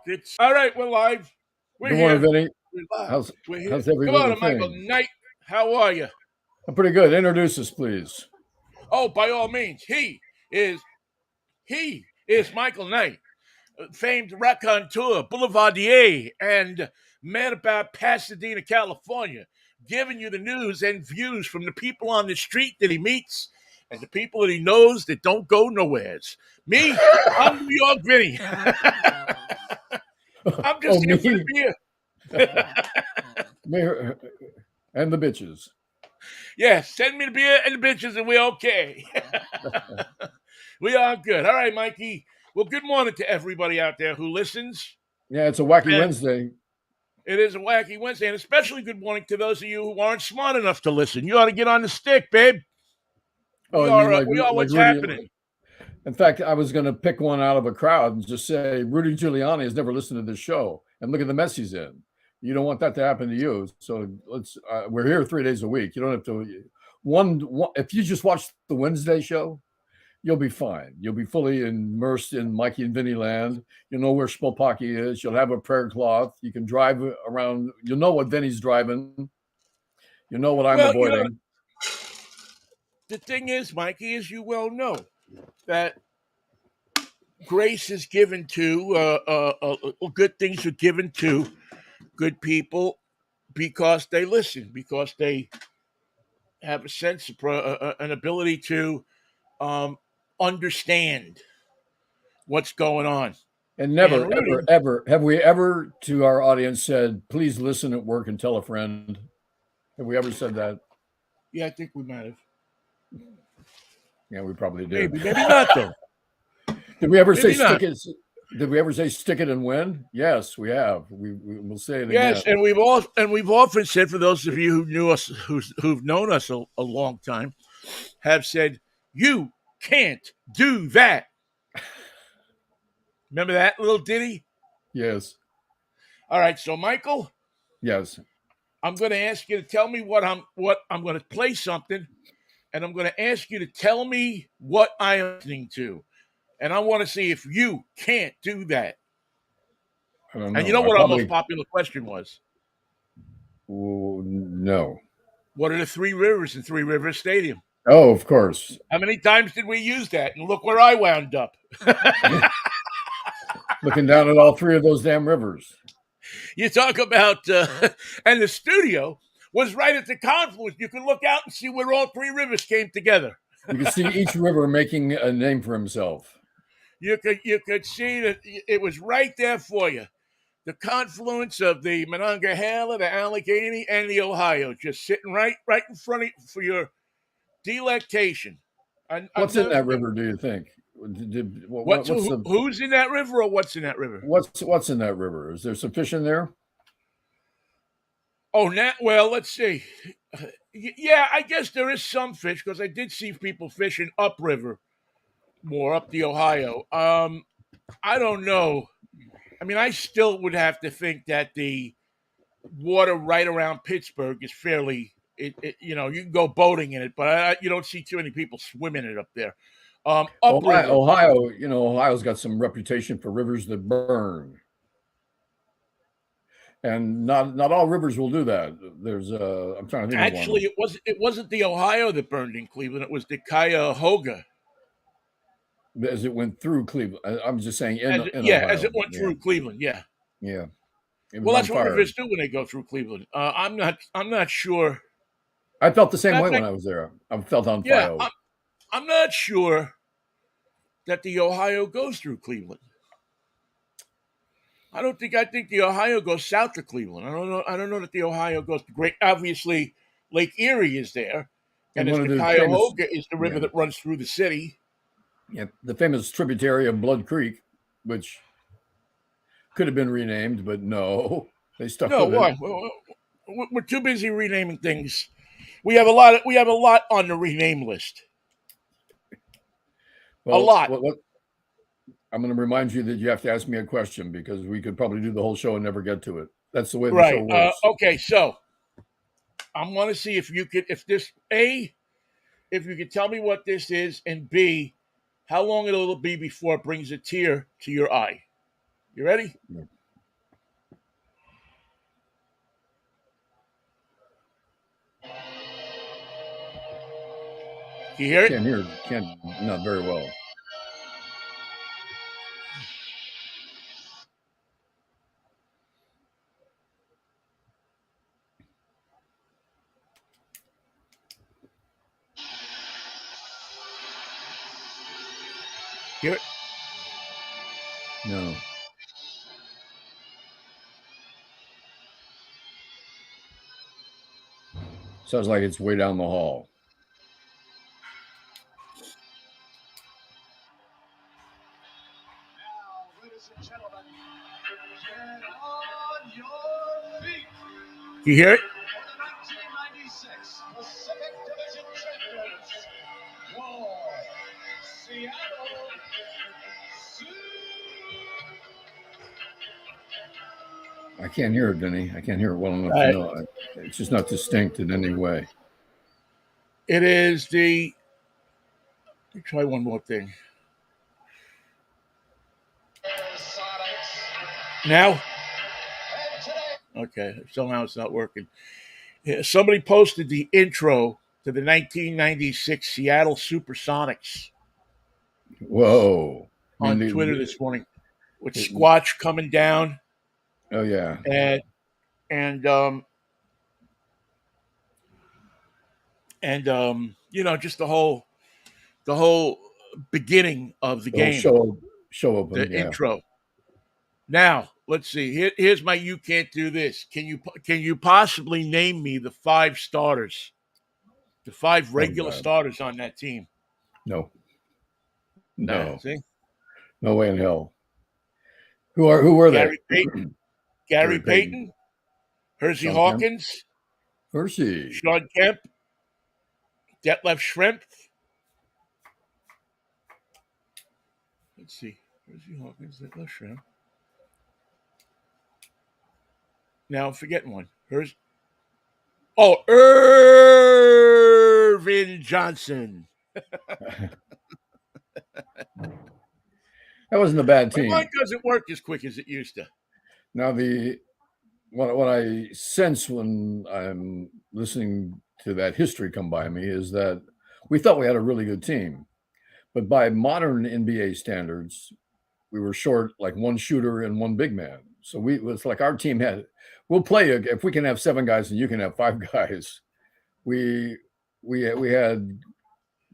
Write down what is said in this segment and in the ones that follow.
It's all right. We're live. We're Good morning, here. Vinnie. We're live. How's We're here. how's Come everybody on, Michael thing? Knight. How are you? I'm pretty good. Introduce us, please. Oh, by all means, he is Michael Knight, famed raconteur, boulevardier, and man about Pasadena, California, giving you the news and views from the people on the street that he meets and the people that he knows that don't go nowheres. Me, I'm New York Vinnie. I'm Oh, just here for the me, beer. me, and the bitches. Yeah, send me the beer and the bitches, and we're okay. We are good. All right, Mikey. Well, good morning to everybody out there who listens. Yeah, it's a wacky And Wednesday. it is a wacky Wednesday, and especially good morning to those of you who aren't smart enough to listen. You ought to get on the stick, babe. Oh, We I mean, are, uh, like we are like what's Rudy. happening. In fact, I was going to pick one out of a crowd and just say Rudy Giuliani has never listened to this show, and look at the mess he's in. You don't want that to happen to you. So let's. We're here 3 days a week. You don't have to. One. If you just watch the Wednesday show, you'll be fine. You'll be fully immersed in Mikey and Vinnie land. You'll know where Spopaki is. You'll have a prayer cloth. You can drive around. You'll know what Vinnie's driving. You know what I'm Well, avoiding. the thing is, Mikey, as you well know, that grace is given to, good things are given to good people because they listen, because they have a sense of an ability to um, understand what's going on. And And never, ever, Rudy, ever have we ever to our audience said, please listen at work and tell a friend. Have we ever said that? yeah, I think we might have. Yeah, we probably did. Maybe, maybe not though. Did we ever say Maybe not. stick it? Did we ever say stick it and win? Yes, we have. We will say it Yes, again. and we've often said, for those of you who knew us, who've known us a long time, have said you can't do that. Remember that little ditty? Yes, All right, so Michael, yes. I'm going to ask you to tell me what I'm going to play something, and I'm going to ask you to tell me what I am listening to, and I want to see if you can't do that. I don't And you know. know I what our most probably popular question was? no. What are the three rivers in Three Rivers Stadium? Oh, of course. How many times did we use that? And look where I wound up. Looking down at all three of those damn rivers. You talk about, and the studio was right at the confluence. You could look out and see where all three rivers came together. You can see each river making a name for himself. You could see that it was right there for you. The confluence of the Monongahela, the Allegheny, and the Ohio, just sitting right in front of you for your delectation. I'll What's in never that forget. river? Do you think? What's the Who's in that river, or what's in that river? what's in that river? Is there some fish in there? Oh, well, let's see. Yeah, I guess there is some fish because I did see people fishing upriver, more up the Ohio. I don't know. I mean, I still would have to think that the water right around Pittsburgh is fairly. You can go boating in it, but you don't see too many people swimming it up there. Upriver. Ohio, Ohio's got some reputation for rivers that burn, and not all rivers will do that. There's I'm trying to think of Actually, one. it wasn't the Ohio that burned in Cleveland. It was the Cuyahoga. As it went through Cleveland. I'm just saying in As it Ohio. went Yeah, through Cleveland. Yeah. yeah. It was Well, on that's what fire. rivers do when they go through Cleveland. I'm not sure. I felt the same Matter way of when fact, I was there. I felt on yeah, fire. I'm not sure that the Ohio goes through Cleveland. I don't think. I think the Ohio goes south of Cleveland. I don't know. I don't know that the Ohio goes to Great. Obviously, Lake Erie is there, and And as one of the the famous, Cuyahoga is the river yeah, that runs through the city. yeah, the famous tributary of Blood Creek, which could have been renamed, but no, they stuck No, with it. why? We're too busy renaming things. We have a lot on the rename list. A Well, lot. I'm going to remind you that you have to ask me a question because we could probably do the whole show and never get to it. That's the way the show Right. works. Okay. So I want to see if you could, if you could tell me what this is, and B, how long it'll be before it brings a tear to your eye. You ready? Yeah. Can you hear it? Can't not very well. Hear it? No. Sounds like it's way down the hall. Can you hear it? I can't hear it, Vinny. I can't hear it well enough to Right. know. It's just not distinct in any way. It is the. Let me try one more thing. Now? Okay, somehow it's not working. Yeah, somebody posted the intro to the 1996 Seattle Supersonics Whoa. I on mean, Twitter this morning with Squatch coming down oh yeah. and just the whole beginning of the The whole game, show open. the Yeah. intro. Now, let's see. Here's my "You Can't Do This." Can you possibly name me the 5 starters, the 5 Oh regular God. starters on that team? No. Nah, No. see, No way in hell. Who were they? Gary Payton, Gary Gary Payton. Payton, Hersey Sean Kemp. Hawkins, Hersey. Sean Kemp, Detlef Schrempf. Let's see. Hersey Hawkins, Detlef Schrempf. Now I'm forgetting one. Irvin Johnson. That wasn't a bad My mind team. doesn't work as quick as it used to. Now what I sense when I'm listening to that history come by me is that we thought we had a really good team, but by modern NBA standards, we were short like one shooter and one big man. So it's like our team we'll play if we can have 7 guys and you can have 5 guys. We had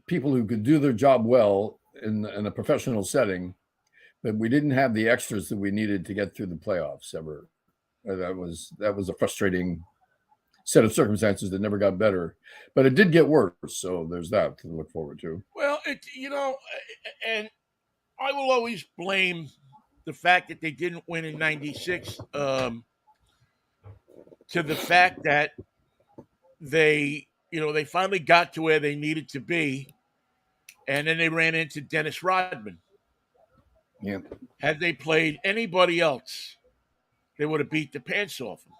people who could do their job well in a professional setting, but we didn't have the extras that we needed to get through the playoffs ever. That was a frustrating set of circumstances that never got better, but it did get worse. So there's that to look forward to. Well, and I will always blame the fact that they didn't win in '96 to the fact that they finally got to where they needed to be, and then they ran into Dennis Rodman. Yeah. Had they played anybody else, they would have beat the pants off them.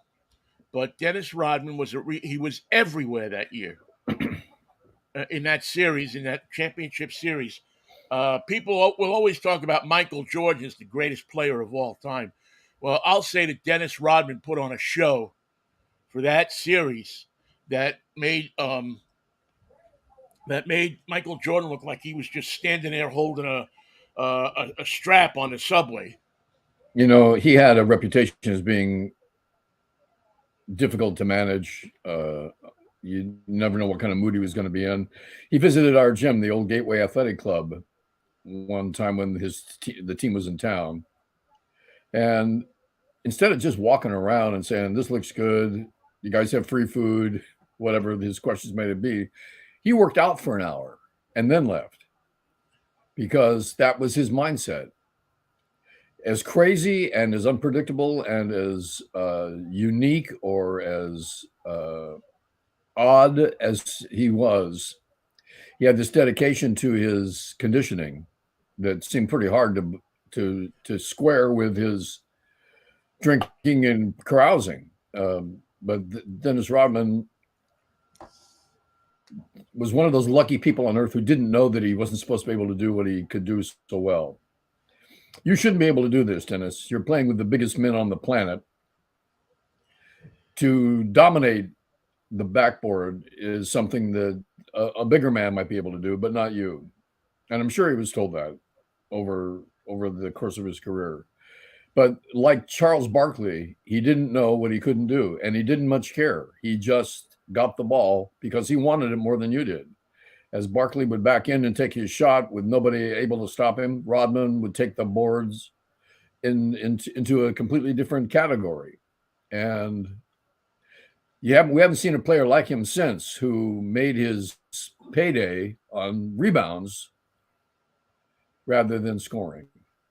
But Dennis Rodman he was everywhere that year in that series, in that championship series. People will always talk about Michael Jordan as the greatest player of all time. Well, I'll say that Dennis Rodman put on a show for that series that made Michael Jordan look like he was just standing there holding a strap on the subway. He had a reputation as being difficult to manage. You never know what kind of mood he was going to be in. He visited our gym, the old Gateway Athletic Club, one time when the team was in town. And instead of just walking around and saying, "This looks good, you guys have free food," whatever his questions may be, he worked out for an hour and then left because that was his mindset. As crazy and as unpredictable and as unique or as odd as he was, he had this dedication to his conditioning that seemed pretty hard to square with his drinking and carousing. But Dennis Rodman was one of those lucky people on earth who didn't know that he wasn't supposed to be able to do what he could do so well. You shouldn't be able to do this, Dennis. You're playing with the biggest men on the planet. To dominate the backboard is something that a bigger man might be able to do, but not you. And I'm sure he was told that over the course of his career. But like Charles Barkley, he didn't know what he couldn't do, and he didn't much care. He just got the ball because he wanted it more than you did. As Barkley would back in and take his shot with nobody able to stop him, Rodman would take the boards into a completely different category. And we haven't seen a player like him since who made his payday on rebounds rather than scoring.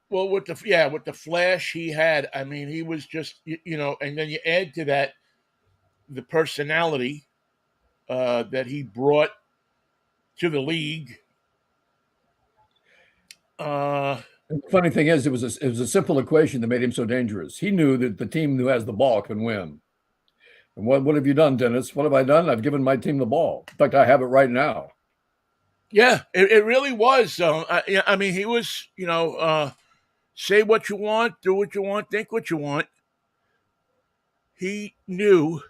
Well, with the flash he had, I mean, he was just and then you add to that the personality that he brought to the league. The funny thing is, it was a simple equation that made him so dangerous. He knew that the team who has the ball can win. And what have you done, Dennis? What have I done? I've given my team the ball. In fact, I have it right now. Yeah, it really was. I mean, he was, say what you want, do what you want, think what you want. He knew.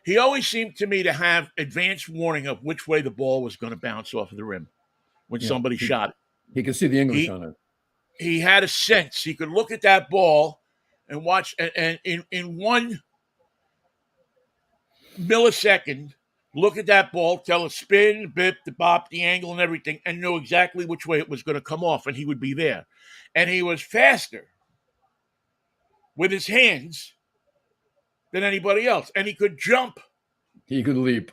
He always seemed to me to have advanced warning of which way the ball was going to bounce off of the rim when Yeah, somebody shot it. he could see the English He on it. he had a sense. He could look at that ball and watch, and in 1 millisecond, look at that ball, tell it spin, the bip, the bop, the angle, and everything, and know exactly which way it was going to come off, and he would be there. And he was faster with his hands than anybody else, and he could jump. He could leap.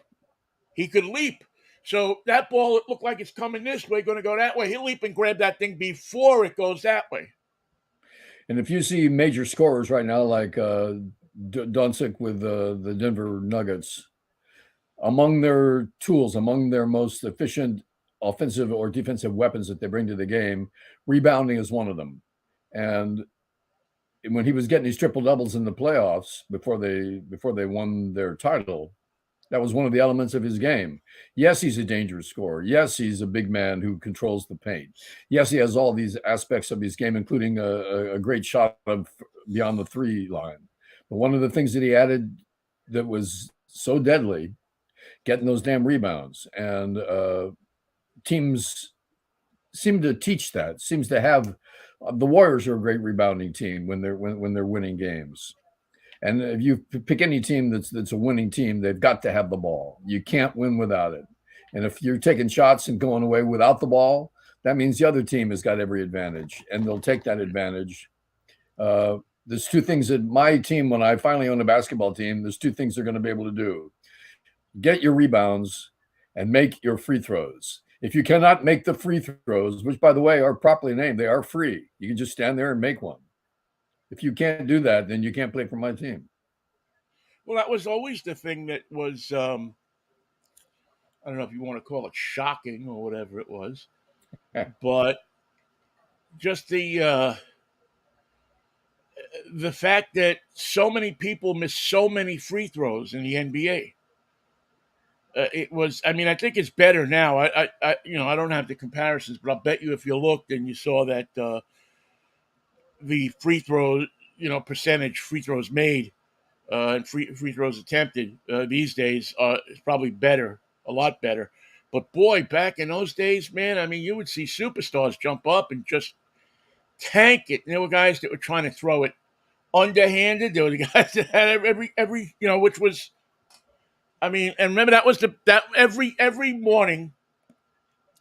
He could leap. So that ball, it looked like it's coming this way, going to go that way. He'll leap and grab that thing before it goes that way. And if you see major scorers right now, like Doncic with the Denver Nuggets, among their tools, among their most efficient offensive or defensive weapons that they bring to the game, rebounding is one of them. And when he was getting these triple doubles in the playoffs before they won their title, that was one of the elements of his game. Yes, he's a dangerous scorer. Yes, he's a big man who controls the paint. Yes, he has all these aspects of his game, including a great shot of beyond the 3 line. But one of the things that he added that was so deadly, getting those damn rebounds. And teams seem to teach that. Seems to have the Warriors are a great rebounding team when they're winning games. And if you pick any team that's a winning team, they've got to have the ball. You can't win without it. And if you're taking shots and going away without the ball, that means the other team has got every advantage, and they'll take that advantage. There's 2 things that my team, when I finally own a basketball team, there's 2 things they're going to be able to do: get your rebounds and make your free throws. If you cannot make the free throws, which by the way are properly named, they are free. You can just stand there and make one. If you can't do that, then you can't play for my team. Well, that was always the thing that was, I don't know if you want to call it shocking or whatever it was, but just the fact that so many people miss so many free throws in the NBA. It was. I mean, I think it's better now. I don't have the comparisons, but I'll bet you if you looked and you saw that the free throw, percentage free throws made and free throws attempted these days is probably better, a lot better. But boy, back in those days, man, I mean, you would see superstars jump up and just tank it. And there were guys that were trying to throw it underhanded. There were the guys that had every which was, I mean, and remember that every morning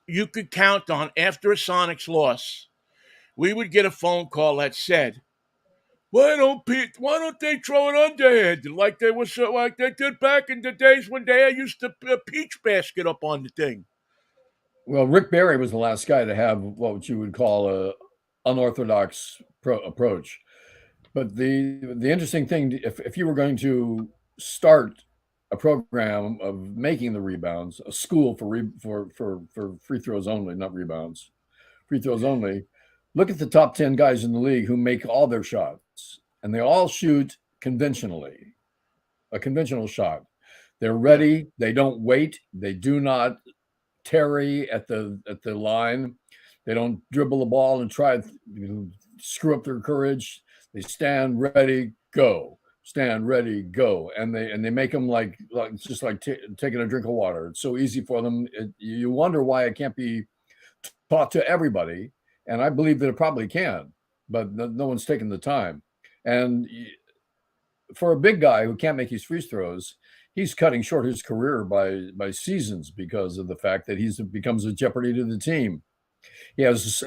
you could count on after a Sonics loss, we would get a phone call that said, why don't they throw it underhanded like they did back in the days when they used to peach basket up on the thing? Well, Rick Barry was the last guy to have what you would call a unorthodox approach. But the interesting thing, if you were going to start a program of making the rebounds, a school for free throws only, not rebounds, free throws only, look at the top 10 guys in the league who make all their shots, and they all shoot conventionally, a conventional shot. They're ready. They don't wait. They do not tarry at the line. They don't dribble the ball and try to screw up their courage. They stand ready, go. Stand ready, go, and they make them like it's just like taking a drink of water. It's so easy for them. You wonder why it can't be taught to everybody, and I believe that it probably can, but no one's taking the time. And for a big guy who can't make his free throws, he's cutting short his career by seasons because of the fact that he's becomes a jeopardy to the team. He has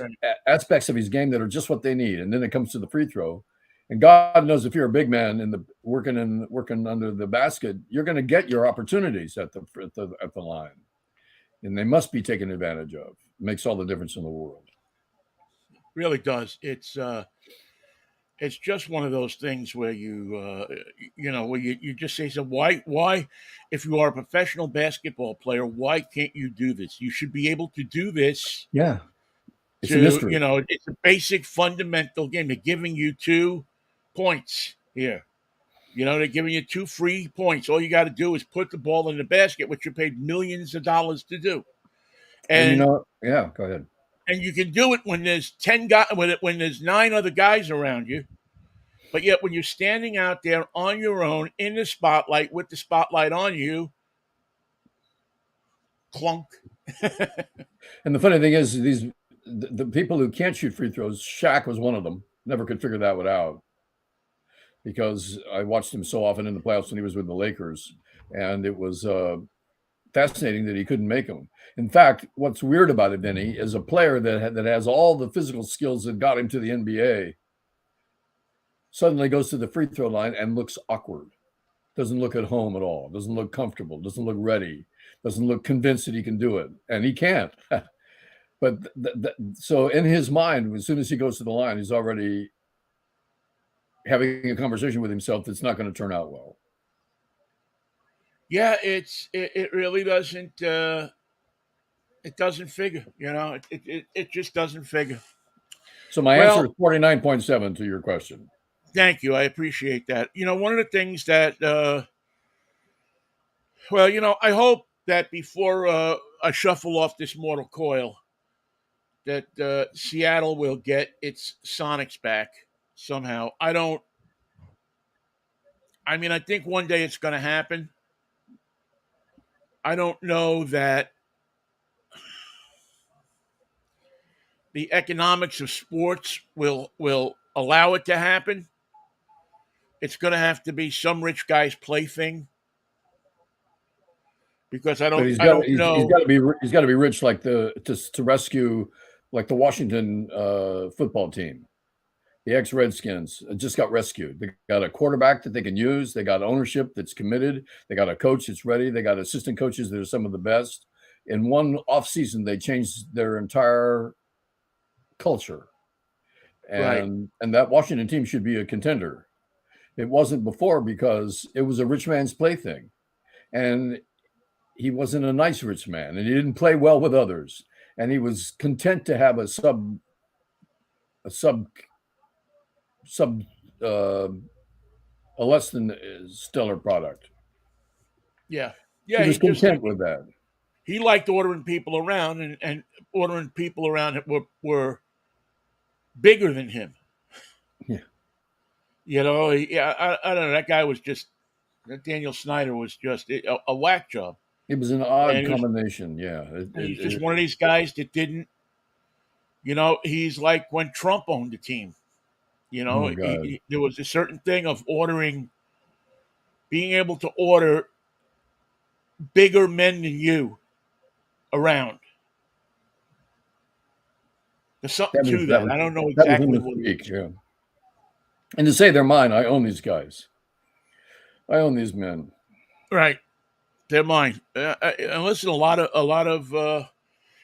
aspects of his game that are just what they need, and then it comes to the free throw. And God knows if you're a big man in the working under the basket, you're going to get your opportunities at the line, and they must be taken advantage of. It makes all the difference in the world. Really does. It's just one of those things where where you just say, so why, if you are a professional basketball player, why can't you do this? You should be able to do this. Yeah. It's a mystery. It's a basic fundamental game. They're giving you 2 points here. They're giving you 2 free points. All you got to do is put the ball in the basket, which you're paid millions of dollars to do. And yeah, go ahead. And you can do it when there's 10 guys, when there's 9 other guys around you. But yet when you're standing out there on your own in the spotlight with the spotlight on you, clunk. And the funny thing is, the people who can't shoot free throws, Shaq was one of them. Never could figure that one out because I watched him so often in the playoffs when he was with the Lakers, and it was fascinating that he couldn't make them. In fact, what's weird about it, Vinnie, is a player that has all the physical skills that got him to the NBA suddenly goes to the free throw line and looks awkward. Doesn't look at home at all. Doesn't look comfortable. Doesn't look ready. Doesn't look convinced that he can do it. And he can't. But so in his mind, as soon as he goes to the line, he's already having a conversation with himself that's not going to turn out well. Yeah, it really doesn't. It doesn't figure. It just doesn't figure. So my answer is 49.7 to your question. Thank you. I appreciate that. One of the things that, I hope that before I shuffle off this mortal coil, that Seattle will get its Sonics back somehow. I think one day it's going to happen. I don't know that the economics of sports will allow it to happen. It's going to have to be some rich guy's plaything because I don't know. He's got to be rich like to rescue like the Washington football team. The ex-Redskins just got rescued. They got a quarterback that they can use. They got ownership that's committed. They got a coach that's ready. They got assistant coaches that are some of the best. In one offseason, they changed their entire culture. And that Washington team should be a contender. It wasn't before because it was a rich man's plaything. And he wasn't a nice rich man. And he didn't play well with others. And he was content to have a less than stellar product. Yeah. He was content with that. He liked ordering people around, and ordering people around that were bigger than him. Yeah. I don't know. That guy was Daniel Snyder was just a whack job. It was an odd combination. He's just one of these guys that didn't, he's like when Trump owned the team. There was a certain thing of being able to order bigger men than you around. There's something to that. I don't know exactly what it is. Yeah. And to say they're mine, I own these guys. I own these men. Right. They're mine. And listen, a lot of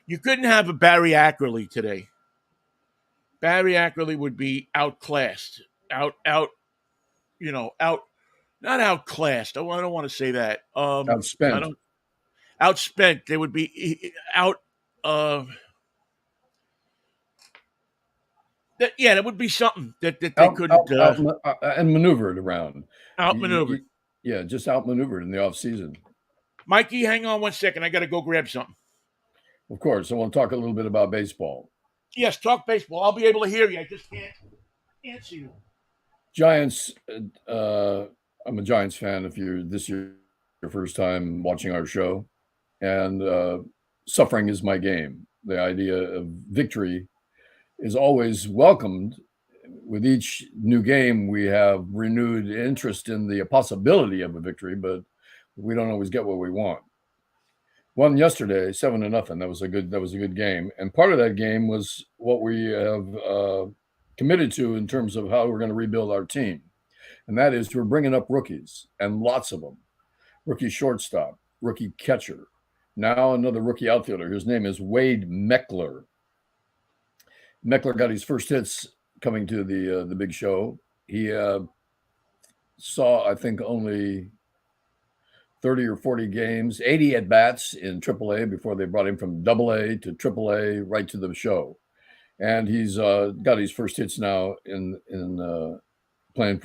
you couldn't have a Barry Ackerley today. Barry Ackerley would be outclassed. Not outclassed. I don't want to say that. Outspent. Outspent. They would be out. That would be something that they couldn't. And maneuvered around. Outmaneuvered. Yeah, just outmaneuvered in the off season. Mikey, hang on one second. I got to go grab something. Of course. I want to talk a little bit about baseball. Yes, talk baseball. I'll be able to hear you. I just can't answer you. Giants. I'm a Giants fan. If you're this year your first time watching our show, and suffering is my game. The idea of victory is always welcomed. With each new game, we have renewed interest in the possibility of a victory, but we don't always get what we want. Won yesterday, 7-0. That was a good game, and part of that game was what we have committed to in terms of how we're going to rebuild our team, and that is we're bringing up rookies and lots of them. Rookie shortstop, rookie catcher, now another rookie outfielder. His name is Wade Meckler. Meckler got his first hits coming to the big show. He saw, I think, only 30 or 40 games, 80 at bats in AAA before they brought him from AA to AAA right to the show, and he's got his first hits now in playing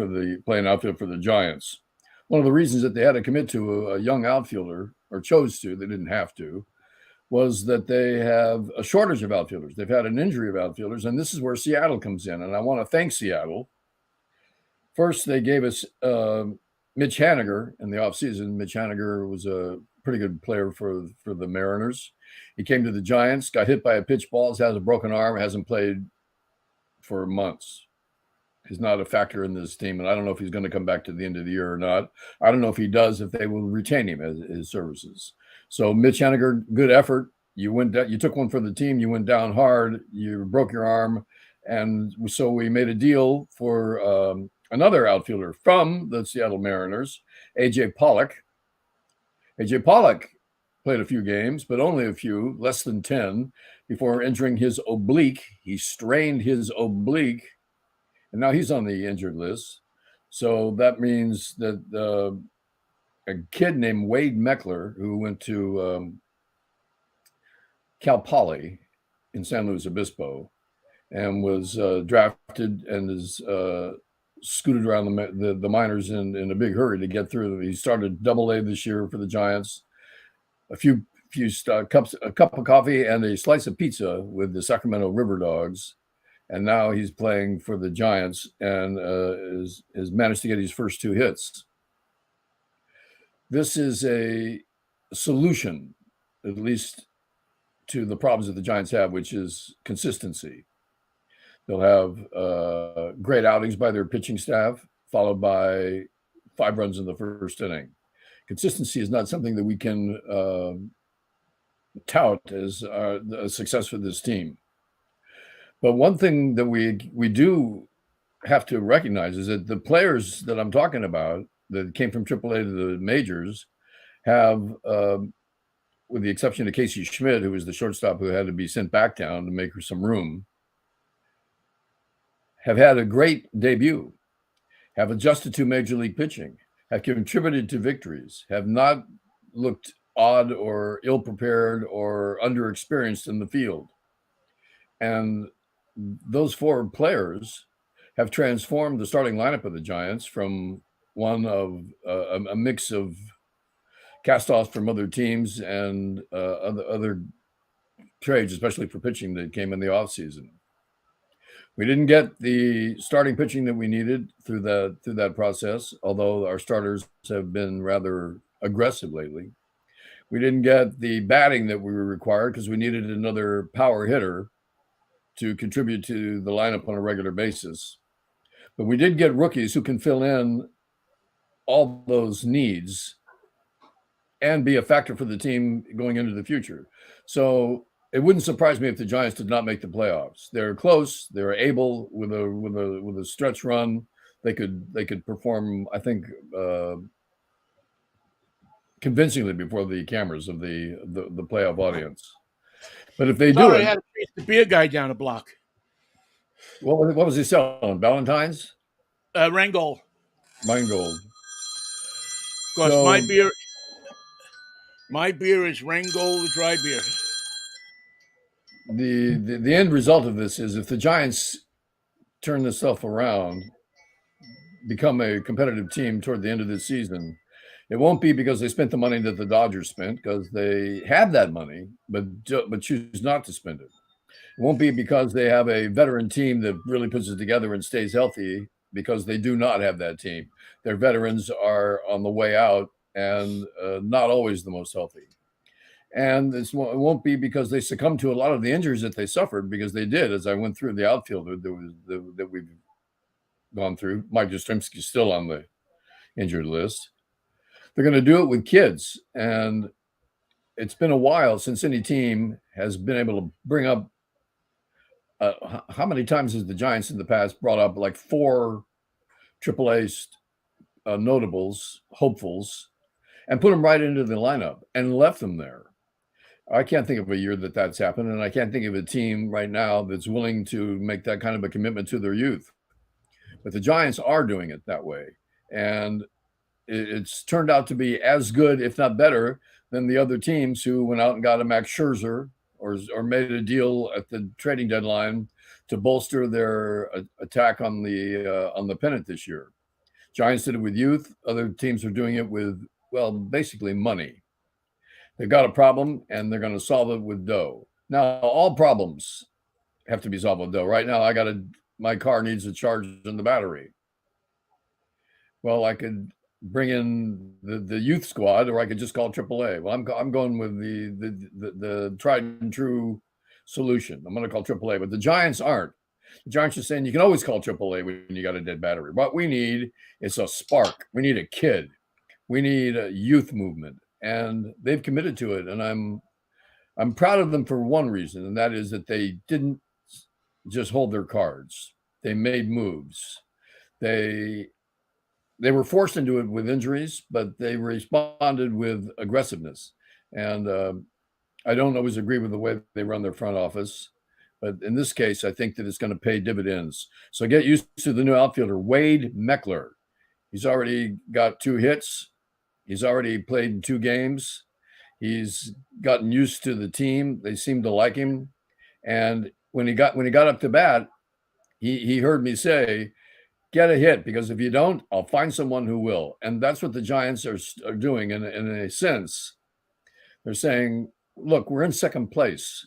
outfield for the Giants. One of the reasons that they had to commit to a young outfielder, or chose to, they didn't have to, was that they have a shortage of outfielders. They've had an injury of outfielders, and this is where Seattle comes in. And I want to thank Seattle. First, they gave us Mitch Haniger in the offseason. Mitch Haniger was a pretty good player for the Mariners. He came to the Giants, got hit by a pitch ball, has a broken arm, hasn't played for months. He's not a factor in this team, and I don't know if he's going to come back to the end of the year or not. I don't know if he does, if they will retain him as his services. So Mitch Haniger, good effort. You took one for the team. You went down hard. You broke your arm, and so we made a deal for another outfielder from the Seattle Mariners, AJ Pollock. AJ Pollock played a few games, but only a few, less than 10, before injuring his oblique. He strained his oblique, and now he's on the injured list. So that means that a kid named Wade Meckler, who went to Cal Poly in San Luis Obispo and was drafted and is scooted around the minors in a big hurry to get through. He started AA this year for the Giants. A cup of coffee and a slice of pizza with the Sacramento River Dogs. And now he's playing for the Giants and has managed to get his first 2 hits. This is a solution, at least to the problems that the Giants have, which is consistency. They'll have great outings by their pitching staff, followed by 5 runs in the first inning. Consistency is not something that we can tout as a success for this team. But one thing that we do have to recognize is that the players that I'm talking about that came from AAA to the majors have, with the exception of Casey Schmidt, who was the shortstop who had to be sent back down to make some room, have had a great debut, have adjusted to major league pitching, have contributed to victories, have not looked odd or ill-prepared or underexperienced in the field. And those 4 players have transformed the starting lineup of the Giants from one of a mix of cast-offs from other teams and other trades, especially for pitching that came in the offseason. We didn't get the starting pitching that we needed through that process, although our starters have been rather aggressive lately. We didn't get the batting that we were required because we needed another power hitter to contribute to the lineup on a regular basis. But we did get rookies who can fill in all those needs and be a factor for the team going into the future. So it wouldn't surprise me if the Giants did not make the playoffs. They're close. They're able with a stretch run. They could perform, I think, convincingly before the cameras of the playoff audience. But if they do I had to chase the beer guy down the block. What was he selling? Valentine's? Rangel. Rheingold. Because my beer is Rangel dry beer. The end result of this is if the Giants turn this stuff around, become a competitive team toward the end of this season, it won't be because they spent the money that the Dodgers spent, because they have that money, but choose not to spend it. It won't be because they have a veteran team that really puts it together and stays healthy, because they do not have that team. Their veterans are on the way out and not always the most healthy. And it won't be because they succumbed to a lot of the injuries that they suffered, because they did. As I went through the outfield that we've gone through, Mike Jastrzemski's still on the injured list. They're going to do it with kids. And it's been a while since any team has been able to bring up. How many times has the Giants in the past brought up like 4 AAA notables, hopefuls, and put them right into the lineup and left them there? I can't think of a year that that's happened, and I can't think of a team right now that's willing to make that kind of a commitment to their youth. But the Giants are doing it that way, and it's turned out to be as good, if not better, than the other teams who went out and got a Max Scherzer or made a deal at the trading deadline to bolster their attack on the pennant this year. Giants did it with youth. Other teams are doing it with, well, basically money. They've got a problem and they're going to solve it with dough. Now, all problems have to be solved with dough. Right now, my car needs a charge in the battery. Well, I could bring in the youth squad, or I could just call AAA. Well, I'm going with the tried and true solution. I'm going to call AAA, but the Giants aren't. The Giants are saying you can always call AAA when you got a dead battery. What we need is a spark. We need a kid. We need a youth movement, and they've committed to it. And I'm proud of them for one reason, and that is that they didn't just hold their cards. They made moves. They were forced into it with injuries, but they responded with aggressiveness. And I don't always agree with the way they run their front office, but in this case, I think that it's going to pay dividends. So get used to the new outfielder, Wade Meckler. He's already got 2 hits. He's already played in 2 games. He's gotten used to the team. They seem to like him. And when he got up to bat, he heard me say, get a hit, because if you don't, I'll find someone who will. And that's what the Giants are doing in a sense. They're saying, look, we're in second place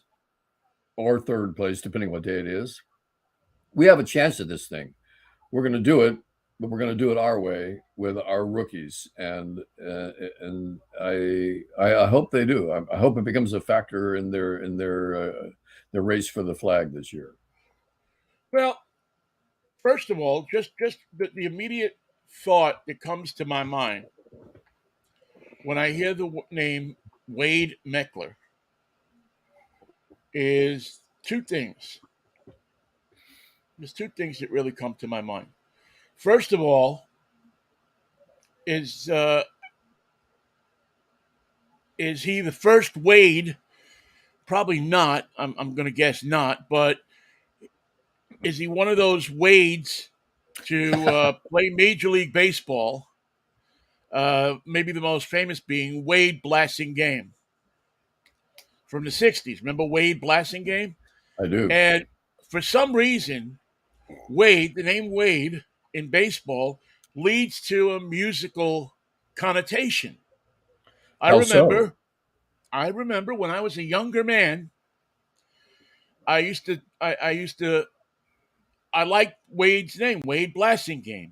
or third place, depending what day it is. We have a chance at this thing. We're going to do it, but we're going to do it our way with our rookies. And I hope they do. I hope it becomes a factor in their race for the flag this year. Well, first of all, just the immediate thought that comes to my mind when I hear the name Wade Meckler is 2 things. There's 2 things that really come to my mind. First of all, is he the first Wade? Probably not. I'm going to guess not. But is he one of those Wades to play Major League Baseball? Maybe the most famous being Wade Blasingame from the 60s. Remember Wade Blasingame? I do. And for some reason, Wade, the name Wade in baseball, leads to a musical connotation. I remember when I was a younger man, I liked Wade's name, Wade Blasingame.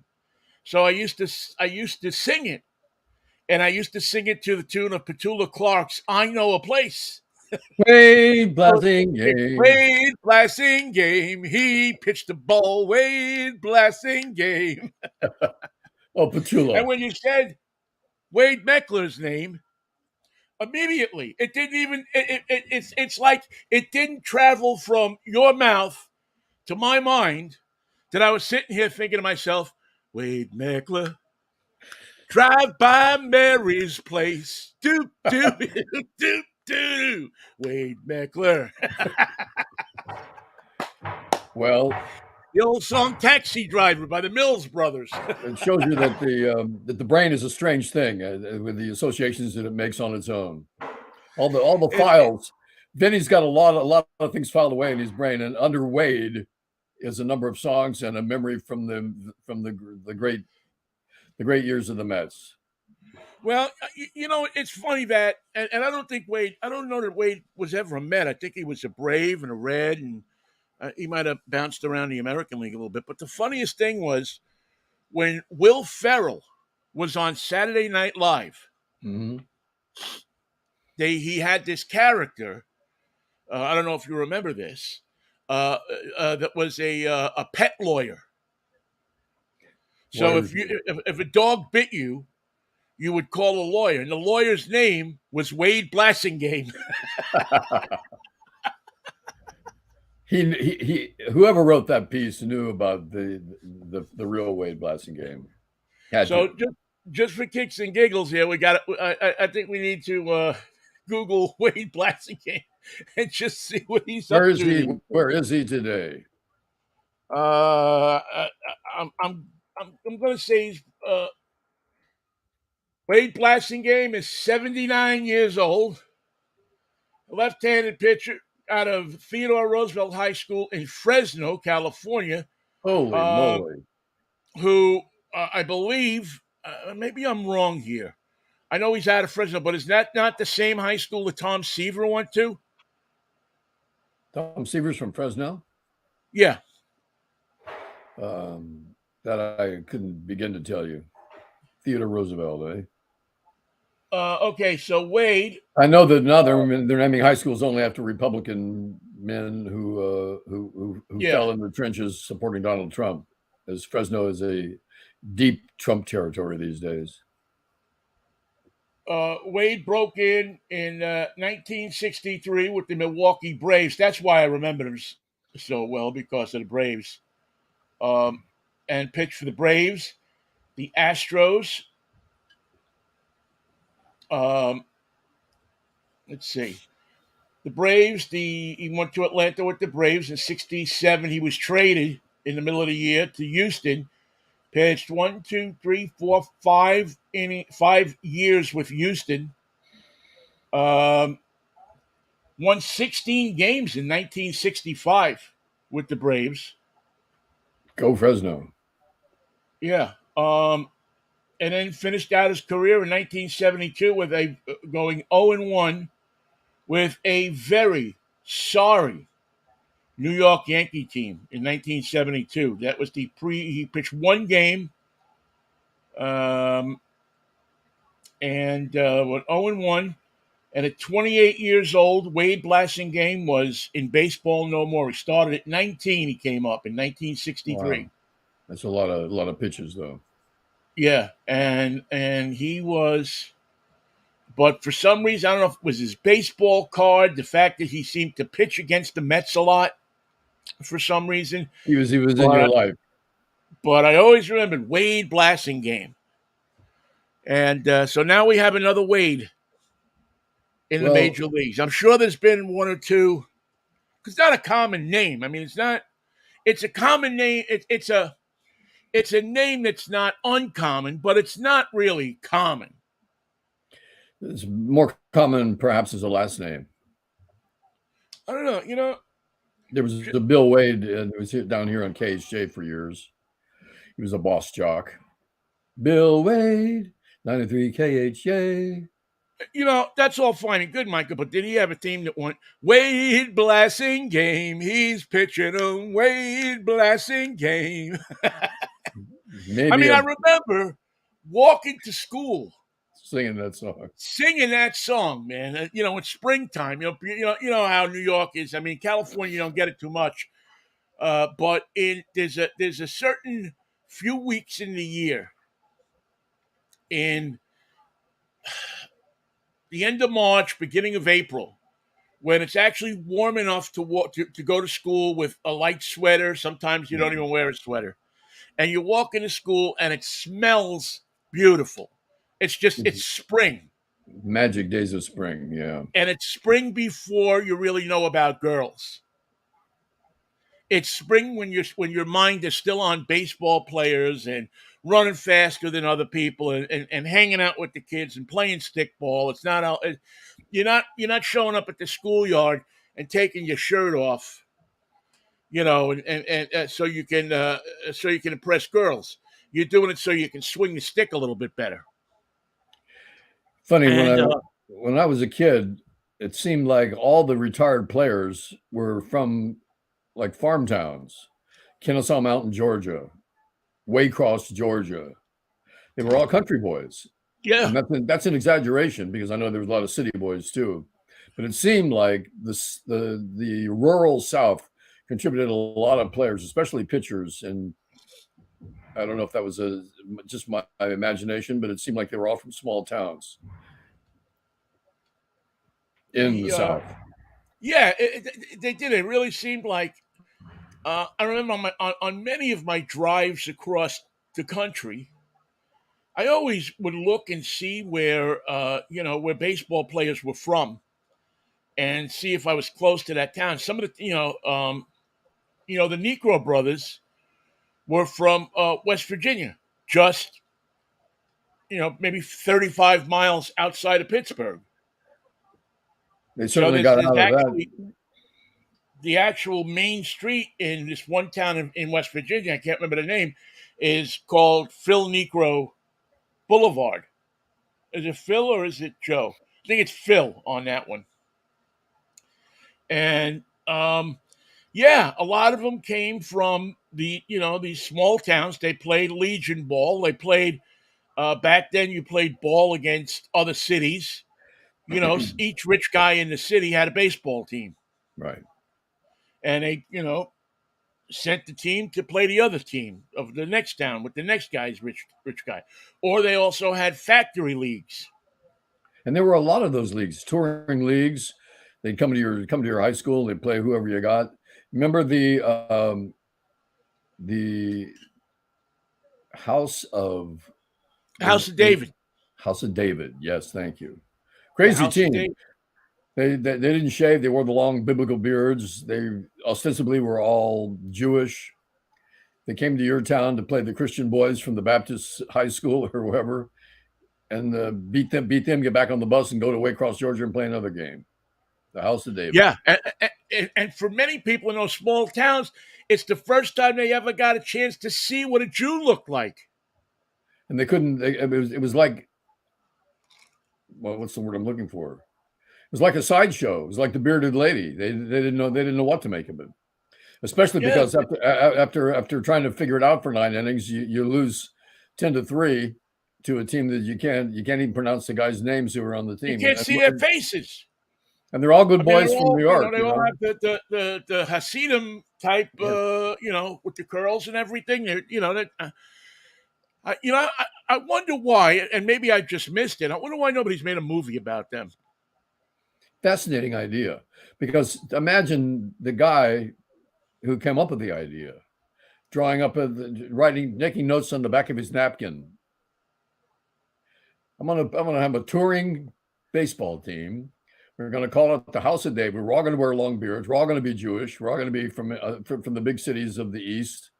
So I used to sing it, and I used to sing it to the tune of Petula Clark's "I Know a Place." Wade Blasingame. Wade Blasingame. He pitched the ball. Wade Blasingame. Oh, Petula. And when you said Wade Meckler's name, immediately it didn't even. It's like it didn't travel from your mouth to my mind. That I was sitting here thinking to myself, Wade Meckler. Drive by Mary's place. Do, do, do, do. Wade Meckler. Well, the old song Taxi Driver by the Mills Brothers. It shows you that the brain is a strange thing with the associations that it makes on its own. All the files. Vinnie's got a lot of things filed away in his brain, and under Wade is a number of songs and a memory from the great years of the Mets. Well, it's funny that, and I don't think Wade. I don't know that Wade was ever a Met. I think he was a Brave and a Red, and he might have bounced around the American League a little bit. But the funniest thing was when Will Ferrell was on Saturday Night Live. Mm-hmm. He had this character. I don't know if you remember this. That was a pet lawyer. So Lawyers. if a dog bit you, you would call a lawyer, and the lawyer's name was Wade Blassingame. Whoever wrote that piece knew about the real Wade Blasting game. Had So to. just for kicks and giggles here, we got. I think we need to Google Wade Blassingame and just see what he's Where up is he? to. Where is he today? Uh, I'm going to say Wade Blassingame is 79 years old, left-handed pitcher out of Theodore Roosevelt High School in Fresno, California. Holy Uh, moly! who I believe, maybe I'm wrong here. I know he's out of Fresno, but is that not the same high school that Tom Seaver went to? Tom Seaver's from Fresno. Yeah. That I couldn't begin to tell you. Theodore Roosevelt, eh? Okay, so Wade. I know that now they're naming high schools only after Republican men who Yeah. fell in the trenches supporting Donald Trump, as Fresno is a deep Trump territory these days. Wade broke in 1963 with the Milwaukee Braves. That's why I remember him so well, because of the Braves. And pitched for the Braves, the Astros. Let's see. The Braves, he went to Atlanta with the Braves in 67. He was traded in the middle of the year to Houston. Pitched 1, 2, 3, 4, 5 years with Houston. Won 16 games in 1965 with the Braves. Go Fresno. Yeah. And then finished out his career in 1972 with going 0-1 with a very sorry New York Yankee team in 1972. That was he pitched one game, and went 0-1. And at 28 years old, Wade Blassingame was in baseball no more. He started at 19. He came up in 1963. Wow. That's a lot of pitches, though. Yeah, and he was, but for some reason, I don't know if it was his baseball card, the fact that he seemed to pitch against the Mets a lot for some reason. He was in your life. But I always remembered Wade Blassingame. And so now we have another Wade in the major leagues. I'm sure there's been one or two. It's not a common name. I mean, it's not. It's a common name. It's a name that's not uncommon, but it's not really common. It's more common, perhaps, as a last name. I don't know. There was a Bill Wade, and it was down here on KHJ for years. He was a boss jock. Bill Wade, 93 KHJ. That's all fine and good, Michael, but did he have a team that went, Wade Blassingame, he's pitching a Wade Blassingame? Maybe I remember walking to school singing that song, man. It's springtime. You know how New York is. I mean, California, you don't get it too much. But there's a certain few weeks in the year, in the end of March, beginning of April, when it's actually warm enough to go to school with a light sweater. Sometimes you don't even wear a sweater, and you walk into school and it smells beautiful. It's spring. Magic days of spring, yeah. And it's spring before you really know about girls. It's spring when your mind is still on baseball players and running faster than other people and hanging out with the kids and playing stickball. It's not out. You're not showing up at the schoolyard and taking your shirt off, and so you can impress girls. You're doing it so you can swing the stick a little bit better. Funny And when I was a kid, it seemed like all the retired players were from like farm towns, Kennesaw Mountain, Georgia, Waycross, Georgia. They were all country boys, yeah, and that's an exaggeration because I know there was a lot of city boys too. But it seemed like the rural South contributed a lot of players, especially pitchers. And I don't know if that was just my imagination, but it seemed like they were all from small towns in the the South. yeah, they did. It really seemed like I remember on many of my drives across the country, I always would look and see where where baseball players were from, and see if I was close to that town. Some of the the Negro brothers were from West Virginia, just maybe 35 miles outside of Pittsburgh. They certainly got There's out of that. actually the actual main street in this one town in West Virginia. I can't remember the name. Is called Phil Negro Boulevard. Is it Phil or is it Joe? I think it's Phil on that one. And yeah, a lot of them came from these small towns. They played Legion ball. They played back then. You played ball against other cities. Each rich guy in the city had a baseball team, Right. and they sent the team to play the other team of the next town with the next guy's rich guy. Or they also had factory leagues. And there were a lot of those leagues, touring leagues. They'd come to your high school. They'd play whoever you got. Remember the House of House of David. House of David. Yes, thank you. The Crazy House of team. David. They didn't shave. They wore the long biblical beards. They ostensibly were all Jewish. They came to your town to play the Christian boys from the Baptist high school or whoever, and beat them, get back on the bus, and go to Waycross, Georgia, and play another game. The House of David. Yeah, and for many people in those small towns, it's the first time they ever got a chance to see what a Jew looked like. And they couldn't. It was like, well, what's the word I'm looking for? It was like a sideshow. It was like the bearded lady. They didn't know what to make of it, especially Yeah, because after trying to figure it out for 9 innings, you lose 10-3 to a team that you can't even pronounce the guys' names who are on the you team, can't see their faces. and they're all good I mean, boys from New York. they all have the Hasidim type, with the curls and everything. I wonder why, and maybe I just missed it. I wonder why nobody's made a movie about them. Fascinating idea, because imagine the guy who came up with the idea, making notes on the back of his napkin. I'm gonna have a touring baseball team. We're going to call it the House of David. We're all going to wear long beards. We're all going to be Jewish. We're all going to be from the big cities of the East.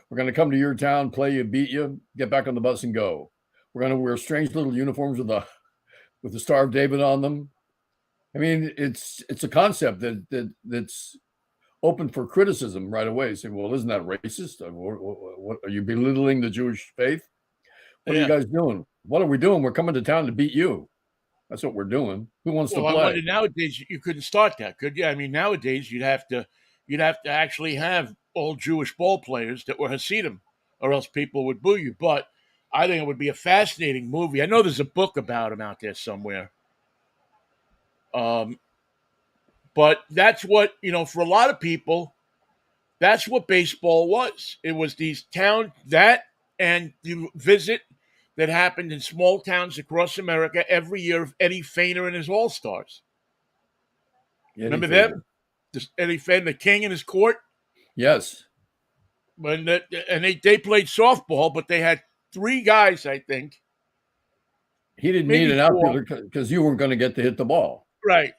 We're going to come to your town, play you, beat you, get back on the bus and go. We're going to wear strange little uniforms with the Star of David on them. I mean, it's a concept that's open for criticism right away. Saying, well, isn't that racist? What are you belittling the Jewish faith? What are you guys doing? What are we doing? We're coming to town to beat you. That's what we're doing. Who wants to play? I wonder nowadays you couldn't start that, could you? I mean, nowadays you'd have to actually have all Jewish ball players that were Hasidim, or else people would boo you. But I think it would be a fascinating movie. I know there's a book about him out there somewhere. But that's what for a lot of people, that's what baseball was. It was these towns and you visit that happened in small towns across America every year of Eddie Feiner and his All Stars. Remember them? Eddie Feiner, the king and his court? Yes. And they played softball, but they had 3 guys, I think. He didn't need an outfielder because you weren't going to get to hit the ball. Right.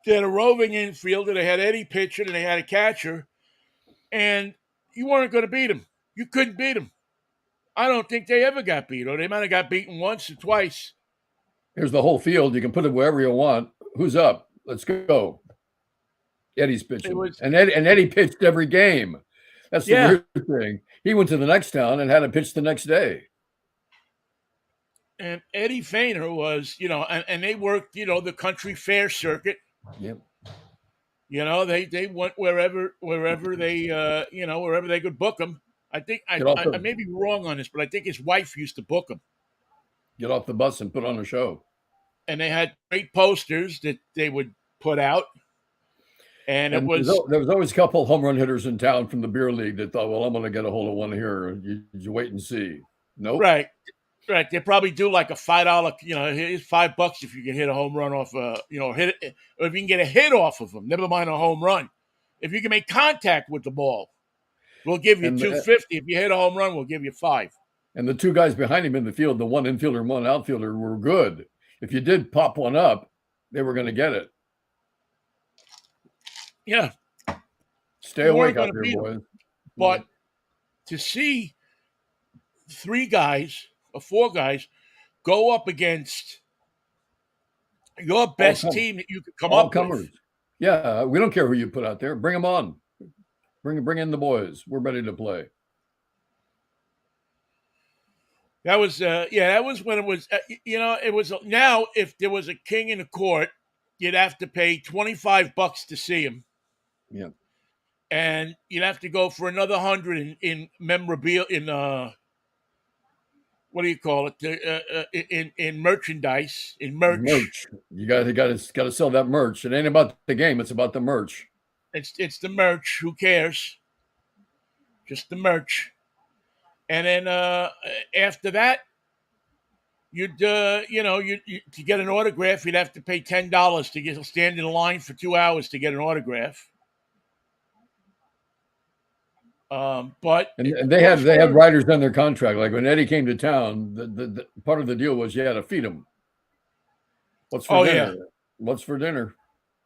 They had a roving infielder. They had Eddie pitching, and they had a catcher. And you weren't going to beat him. You couldn't beat him. I don't think they ever got beat, or they might have got beaten once or twice. Here's the whole field. You can put it wherever you want. Who's up? Let's go. Eddie's pitching. And Eddie pitched every game. That's the weird thing. He went to the next town and had to pitch the next day. And Eddie Feiner was, and they worked, the country fair circuit. Yep. They went wherever they, wherever they could book them. I think I may be wrong on this, but I think his wife used to book him. Get off the bus and put on a show. And they had great posters that they would put out. And it was there was always a couple home run hitters in town from the beer league that thought, well, I'm going to get a hold of one here. You wait and see. Nope. Right. They probably do like a $5, here's $5 if you can hit a home run off, hit it, or if you can get a hit off of them. Never mind a home run. If you can make contact with the ball, we'll give you $2.50. If you hit a home run, we'll give you $5. And the two guys behind him in the field, the one infielder and one outfielder, were good. If you did pop one up, they were going to get it. Yeah. Stay awake out there, boys. But to see 3 guys or 4 guys go up against your best team that you could come up with. Yeah, we don't care who you put out there. Bring them on. Bring in the boys. We're ready to play. That was that was when it was it was now if there was a king in the court, you'd have to pay $25 to see him. Yeah. And you'd have to go for another 100 in memorabilia in what do you call it? In merchandise, in merch. You got to sell that merch. It ain't about the game, it's about the merch. It's the merch. Who cares? Just the merch. And then after that, you'd to get an autograph, you'd have to pay $10 to stand in line for 2 hours to get an autograph. But they had riders on their contract. Like when Eddie came to town, the part of the deal was you had to feed them. What's for dinner? Yeah. What's for dinner?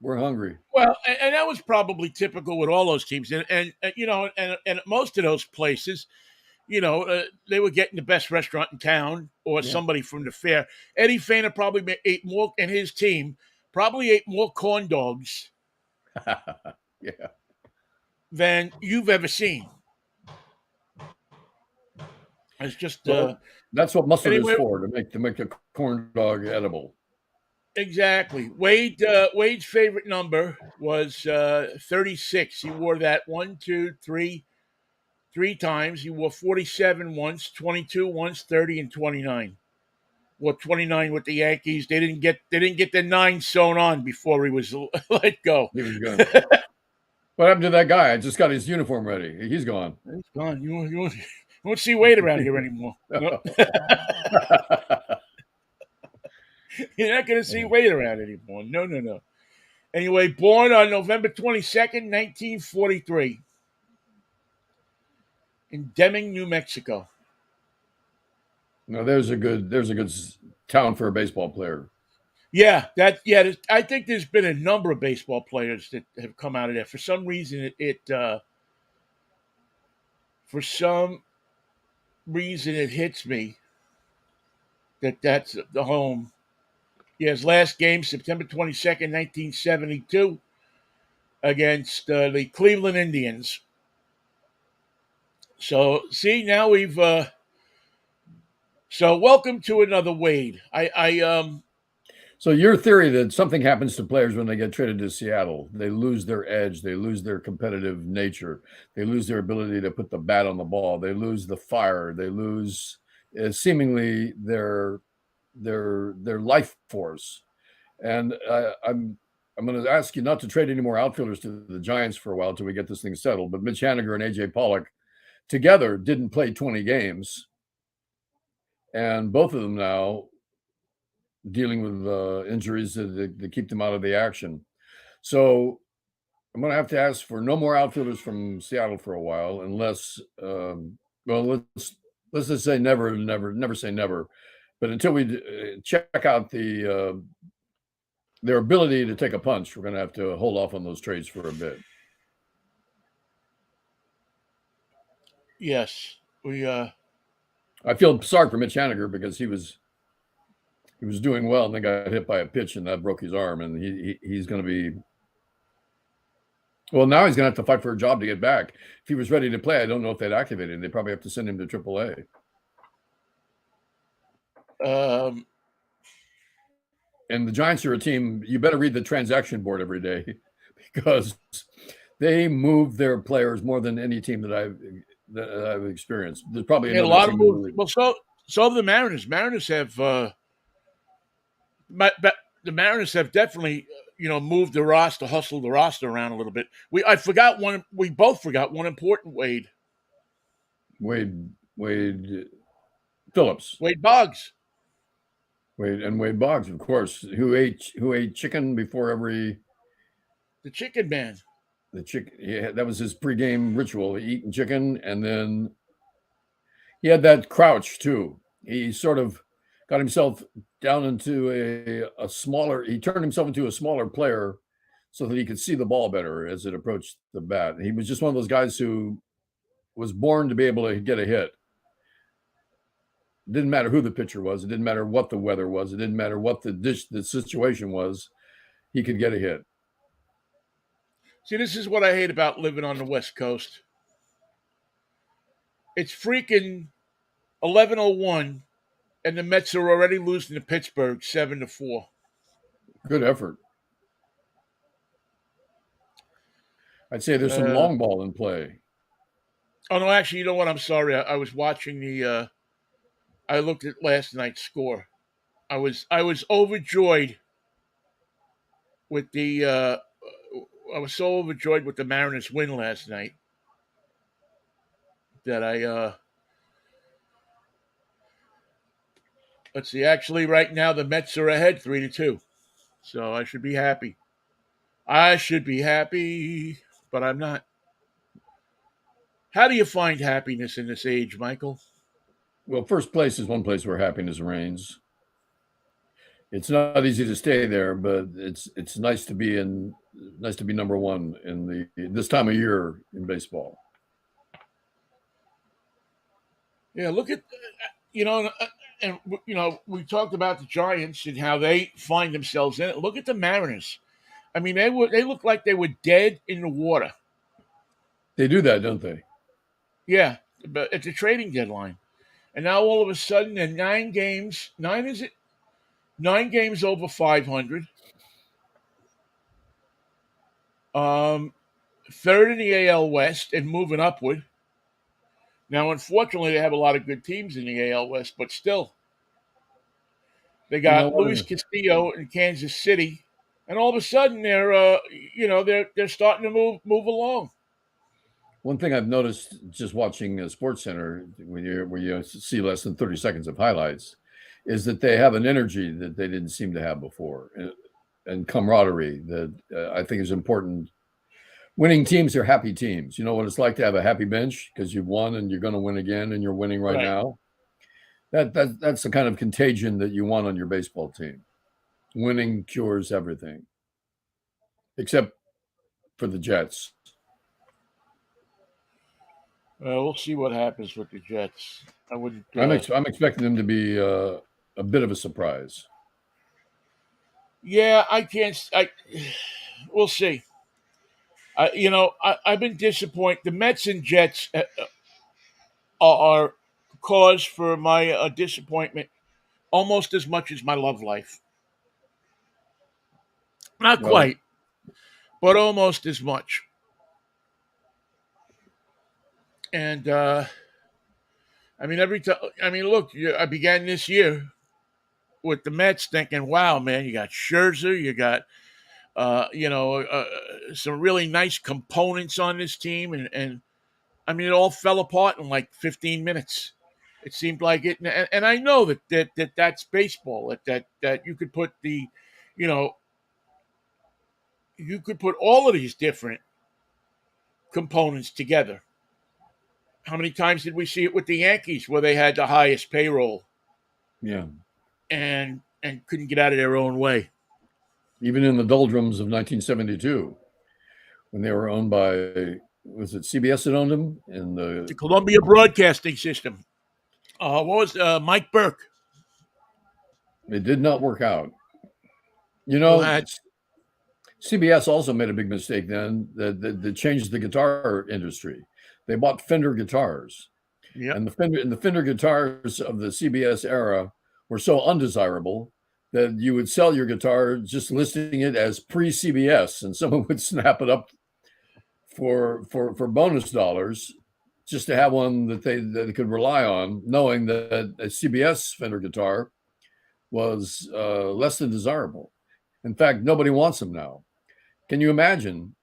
We're hungry. Well, and that was probably typical with all those teams, and most of those places. They were getting the best restaurant in town or somebody from the fair. Eddie Feiner probably ate more, and his team probably ate more corn dogs than you've ever seen. It's just that's what mustard is for, to make a corn dog edible. Exactly. Wade's favorite number was 36. He wore that 3 times. He wore 47 once, 22 once, 30 and 29. Wore 29 with the Yankees. They didn't get the 9 sewn on before he was let go. He was gone. What happened to that guy? I just got his uniform ready. He's gone. He's gone. You won't see Wade around here anymore. Nope. You're not going to see Wade around anymore. No. Anyway, born on November 22nd, 1943. In Deming, New Mexico. No, there's a good town for a baseball player. Yeah, I think there's been a number of baseball players that have come out of there. For some reason, it hits me that's the home. Yeah, his last game, September 22nd, 1972, against the Cleveland Indians. So, see, now we've so welcome to another Wade. So your theory that something happens to players when they get traded to Seattle, they lose their edge, they lose their competitive nature, they lose their ability to put the bat on the ball, they lose the fire, they lose seemingly their life force. And I'm going to ask you not to trade any more outfielders to the Giants for a while till we get this thing settled. But Mitch Haniger and AJ Pollock together didn't play 20 games, and both of them now dealing with injuries that keep them out of the action. So I'm going to have to ask for no more outfielders from Seattle for a while, unless, let's just say never say never. But until we check out their ability to take a punch, we're going to have to hold off on those trades for a bit. Yes, I feel sorry for Mitch Haniger because he was doing well and then got hit by a pitch and that broke his arm, and he's going to be. Well, now he's going to have to fight for a job to get back. If he was ready to play, I don't know if they'd activate him. They probably have to send him to AAA. Um, And the Giants are a team, you better read the transaction board every day because they move their players more than any team that I've experienced. There's probably yeah, a another lot of team in the moves. league. Well, so have the Mariners. Mariners have the Mariners have definitely moved the roster, hustled the roster around a little bit. I forgot one. We both forgot one important Wade Phillips, Wade Boggs, Wade Boggs, of course, who ate chicken before every the Chicken Man. the chicken. Yeah, that was his pregame ritual, eating chicken, and then he had that crouch too. He sort of got himself down into a smaller. He turned himself into a smaller player so that he could see the ball better as it approached the bat. He was just one of those guys who was born to be able to get a hit. It didn't matter who the pitcher was. It didn't matter what the weather was. It didn't matter what the situation was. He could get a hit. See, this is what I hate about living on the West Coast. It's freaking 11:01, and the Mets are already losing to Pittsburgh 7-4. Good effort. I'd say there's some Uh, long ball in play. oh no, actually, you know what? I'm sorry. I was watching the. I looked at last night's score. I was overjoyed with the. I was so overjoyed with the Mariners win last night that I. Let's see. Actually, right now the Mets are ahead 3-2, so I should be happy. I should be happy, but I'm not. How do you find happiness in this age, Michael? Well, first place is one place where happiness reigns. It's not easy to stay there, but it's nice to be number one in this time of year in baseball. Yeah, look at and we talked about the Giants and how they find themselves in it. Look at the Mariners. I mean, they look like they were dead in the water. They do that, don't they? Yeah, but at the trading deadline, and now all of a sudden, they're 9 games. Nine is it? 9 games over 500. Um, Third in the AL West and moving upward. Now, unfortunately, they have a lot of good teams in the AL West, but still, they You know got Luis what? Castillo in Kansas City, and all of a sudden they're starting to move along. One thing I've noticed just watching Sports Center when you see less than 30 seconds of highlights is that they have an energy that they didn't seem to have before, and camaraderie that I think is important. Winning teams are happy teams. You know what it's like to have a happy bench because you've won and you're going to win again and you're winning right Right. now. That's the kind of contagion that you want on your baseball team. Winning cures everything, except for the Jets. We'll see what happens with the Jets. I wouldn't. I'm expecting them to be a bit of a surprise. Yeah, I can't. We'll see. I've been disappointed. The Mets and Jets are cause for my disappointment almost as much as my love life. Not Well, quite, but almost as much. And I mean, every time. I mean, look, I began this year with the Mets thinking, "Wow, man, you got Scherzer, you got some really nice components on this team," and I mean, it all fell apart in like 15 minutes. It seemed like it, and I know that's baseball. That you could put you know, you could put all of these different components together. How many times did we see it with the Yankees, where they had the highest payroll yeah. and couldn't get out of their own way? Even in the doldrums of 1972, when they were owned by, was it CBS that owned them? And The Columbia Broadcasting System. What was Mike Burke? it did not work out. You Who know, had CBS also made a big mistake then that changed the guitar industry. They bought Fender guitars, Yep. and the Fender guitars of the CBS era were so undesirable that you would sell your guitar just listing it as pre-CBS, and someone would snap it up for bonus dollars just to have one that they could rely on, knowing that a CBS Fender guitar was less than desirable. In fact, nobody wants them now. Can you imagine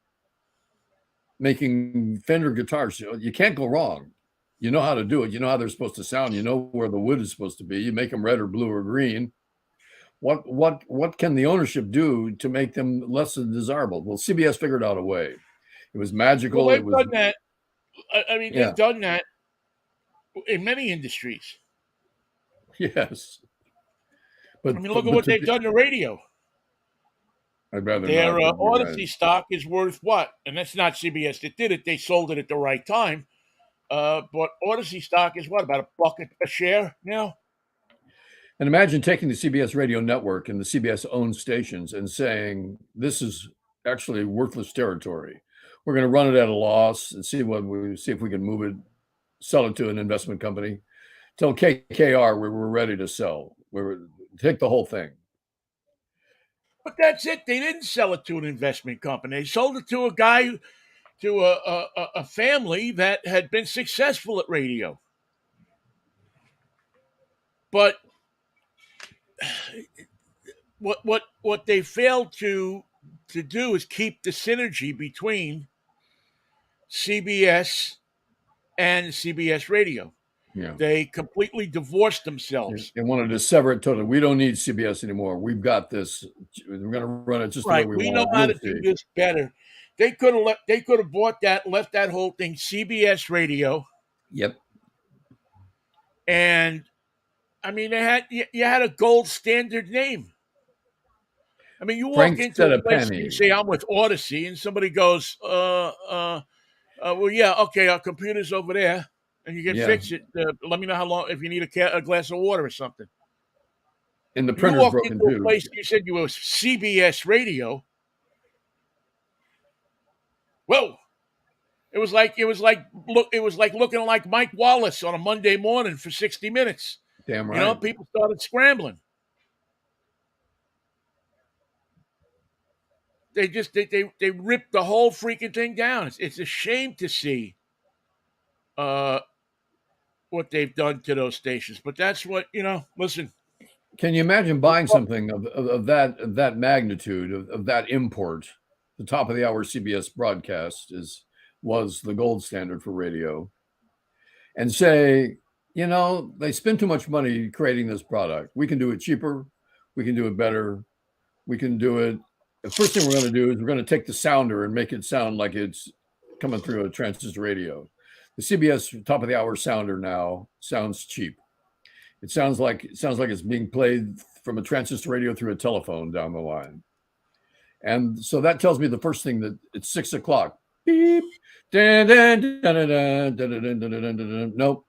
making Fender guitars? You can't go wrong. You know how to do it. You know how they're supposed to sound. You know where the wood is supposed to be. You make them red or blue or green. What can the ownership do to make them less than desirable? Well, CBS figured out a way. It was magical. Well, It they've was, done that. I mean, yeah, they've done that in many industries. yes. I mean, look at But what they've done to radio. I'd rather Their not. But you're right. Odyssey stock is worth what? And that's not CBS that did it. They sold it at the right time. But Odyssey stock is what, about $1 a share now? And imagine taking the CBS radio network and the CBS owned stations and saying, this is actually worthless territory. We're going to run it at a loss and see if we can move it, sell it to an investment company. Tell KKR we're ready to sell. Take the whole thing. But that's it. They didn't sell it to an investment company. They sold it to a guy, to a family that had been successful at radio. But what they failed to do is keep the synergy between CBS and CBS Radio. Yeah. They completely divorced themselves. They wanted to sever it totally. We don't need CBS anymore. We've got this. We're going to run it just the way Right. we We want know it. how We'll to see. do this better. They could have bought that, left that whole thing CBS Radio. Yep. And I mean, you had a gold standard name. I mean, you walk Frank into said a a place and you penny. say, "I'm with Odyssey," and somebody goes, well, yeah, okay, our computer's over there, and you can Yeah. fix it. Let me know how long, if you need a glass of water or something." And the You printer's walked broken into a too. place, you said you were CBS Radio. Whoa! It was like looking like Mike Wallace on a Monday morning for 60 minutes. Damn You know, right. people started scrambling. They ripped the whole freaking thing down. It's a shame to see what they've done to those stations. But that's what, listen. Can you imagine buying something of that magnitude, of that import? The top of the hour CBS broadcast was the gold standard for radio. And say, they spend too much money creating this product. We can do it cheaper. We can do it better. We can do it. The first thing we're going to do is we're going to take the sounder and make it sound like it's coming through a transistor radio. The CBS top of the hour sounder now sounds cheap. It sounds like it's being played from a transistor radio through a telephone down the line. And so that tells me the first thing that it's 6 o'clock. Beep. Dun, dun, dun, dun, dun, dun, dun, dun, dun, dun, dun. Nope.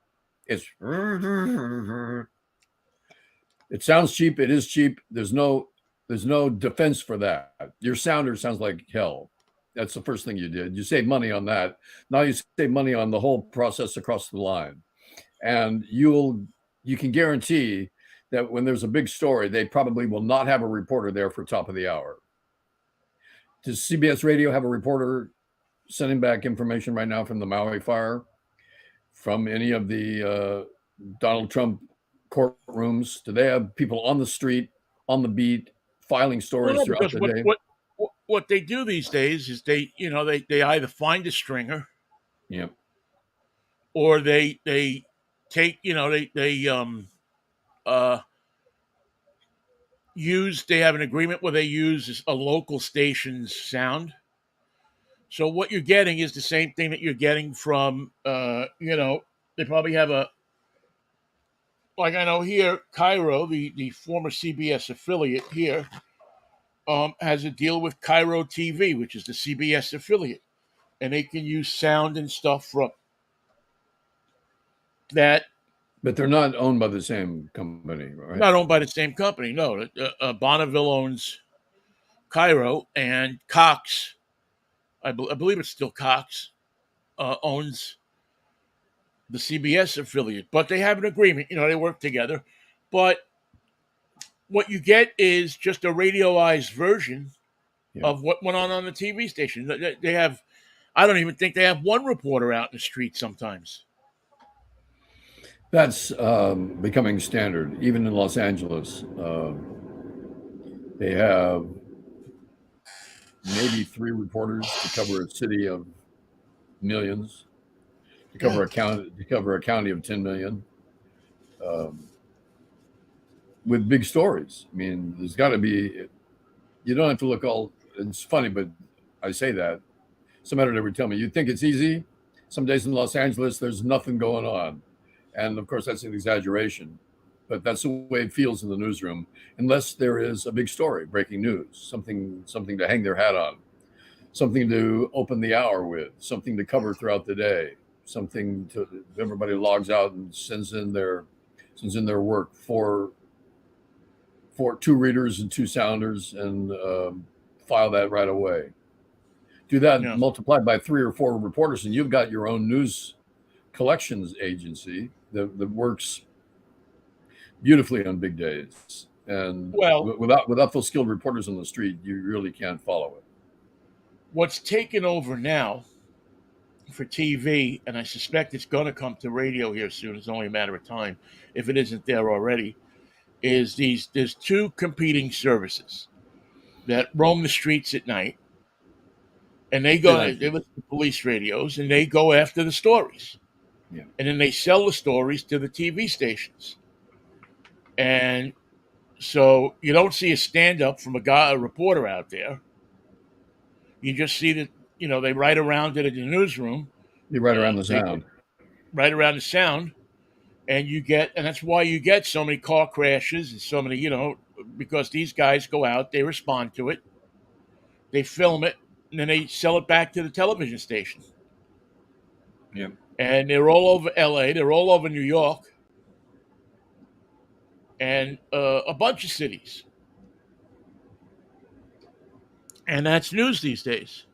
It sounds cheap. It is cheap. There's no defense for that. Your sounder sounds like hell. That's the first thing you did. You save money on that. Now you save money on the whole process across the line. And you can guarantee that when there's a big story, they probably will not have a reporter there for top of the hour. Does CBS Radio have a reporter sending back information right now from the Maui fire, from any of the Donald Trump courtrooms? Do they have people on the street, on the beat, filing stories throughout the day? What they do these days is they either find a stringer, Yep, or they take they have an agreement where they use a local station's sound. So what you're getting is the same thing that you're getting from they probably have like I know here, Cairo, the former CBS affiliate here, has a deal with Cairo TV, which is the CBS affiliate, and they can use sound and stuff from that. But they're not owned by the same company, right? Not owned by the same company. No, Bonneville owns Cairo, and Cox, I believe it's still Cox, owns the CBS affiliate. But they have an agreement. They work together. But what you get is just a radioized version Yeah. of what went on the TV station. They have, I don't even think they have one reporter out in the street sometimes. That's becoming standard, even in Los Angeles. They have maybe 3 reporters to cover a city of millions, to cover Yeah. a county of 10 million, um, with big stories. I mean, there's got to be. You don't have to look all. It's funny, but I say that. Some editor would tell me, "You think it's easy? Some days in Los Angeles, there's nothing going on," and of course, that's an exaggeration. But that's the way it feels in the newsroom, unless there is a big story, breaking news, something to hang their hat on, something to open the hour with, something to cover throughout the day, something to everybody logs out and sends in their work for 2 readers and 2 sounders, and file that right away. Do that Yeah. multiplied by 3 or 4 reporters, and you've got your own news collections agency that works beautifully on big days. And Well, without those skilled reporters on the street, you really can't follow it. what's taken over now for TV, and I suspect it's going to come to radio here soon. It's only a matter of time if it isn't there already. Is there's 2 competing services that roam the streets at night, and they listen to police radios, and they go after the stories, Yeah. and then they sell the stories to the TV stations, and so you don't see a stand up from a reporter out there. You just see that they write around it in the newsroom. You're right around the sound. Right around the sound, and that's why you get so many car crashes and so many, because these guys go out, they respond to it, they film it, and then they sell it back to the television station. Yeah. And they're all over LA, they're all over New York, and a bunch of cities. And that's news these days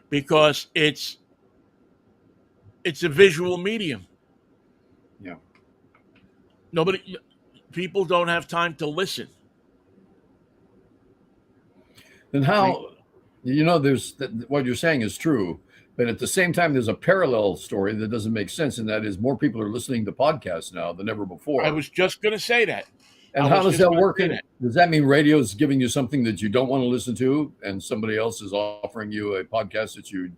because it's a visual medium. Yeah. People don't have time to listen. Then how, what you're saying is true, but at the same time, there's a parallel story that doesn't make sense, and that is more people are listening to podcasts now than ever before. I was just going to say that. And how does that work? Does that mean radio is giving you something that you don't want to listen to, and somebody else is offering you a podcast that you,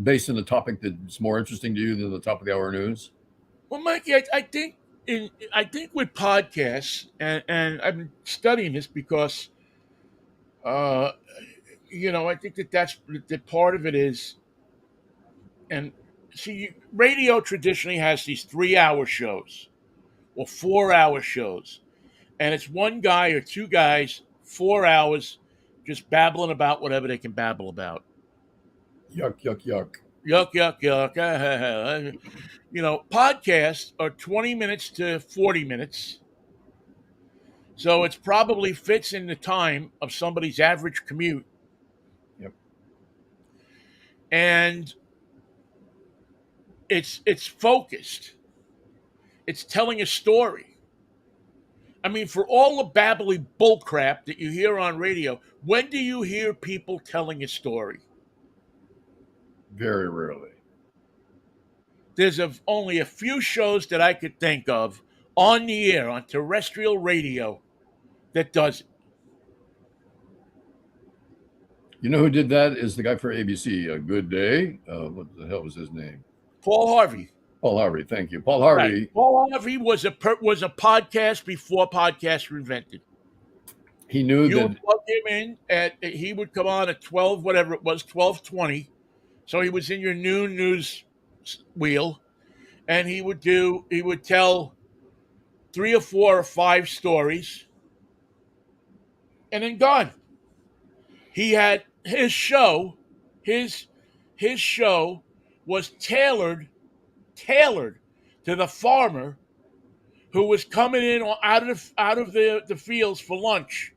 based on the topic that's more interesting to you than the top of the hour news? Well, Mikey, I think with podcasts, and I've been studying this because, I think that part of it is, and see, radio traditionally has these 3-hour shows or 4-hour shows, and it's one guy or 2 guys, 4 hours, just babbling about whatever they can babble about. Yuck, yuck, yuck. Yuck, yuck, yuck. Podcasts are 20 minutes to 40 minutes. So it probably fits in the time of somebody's average commute. Yep. And it's focused. It's telling a story. I mean, for all the babbly bullcrap that you hear on radio, when do you hear people telling a story? Very rarely. There's only a few shows that I could think of on the air, on terrestrial radio, that does it. You know who did that? Is the guy for ABC. A Good Day. What the hell was his name? Paul Harvey. Paul Harvey. Thank you, Paul Harvey. Right. Paul Harvey was a podcast before podcasts were invented. He knew you that would plug him in he would come on at 12, whatever it was, 12:20. So he was in your noon news wheel, and he would tell 3 or 4 or 5 stories, and then gone. He had his show, his show was tailored to the farmer who was coming in out of the fields for lunch.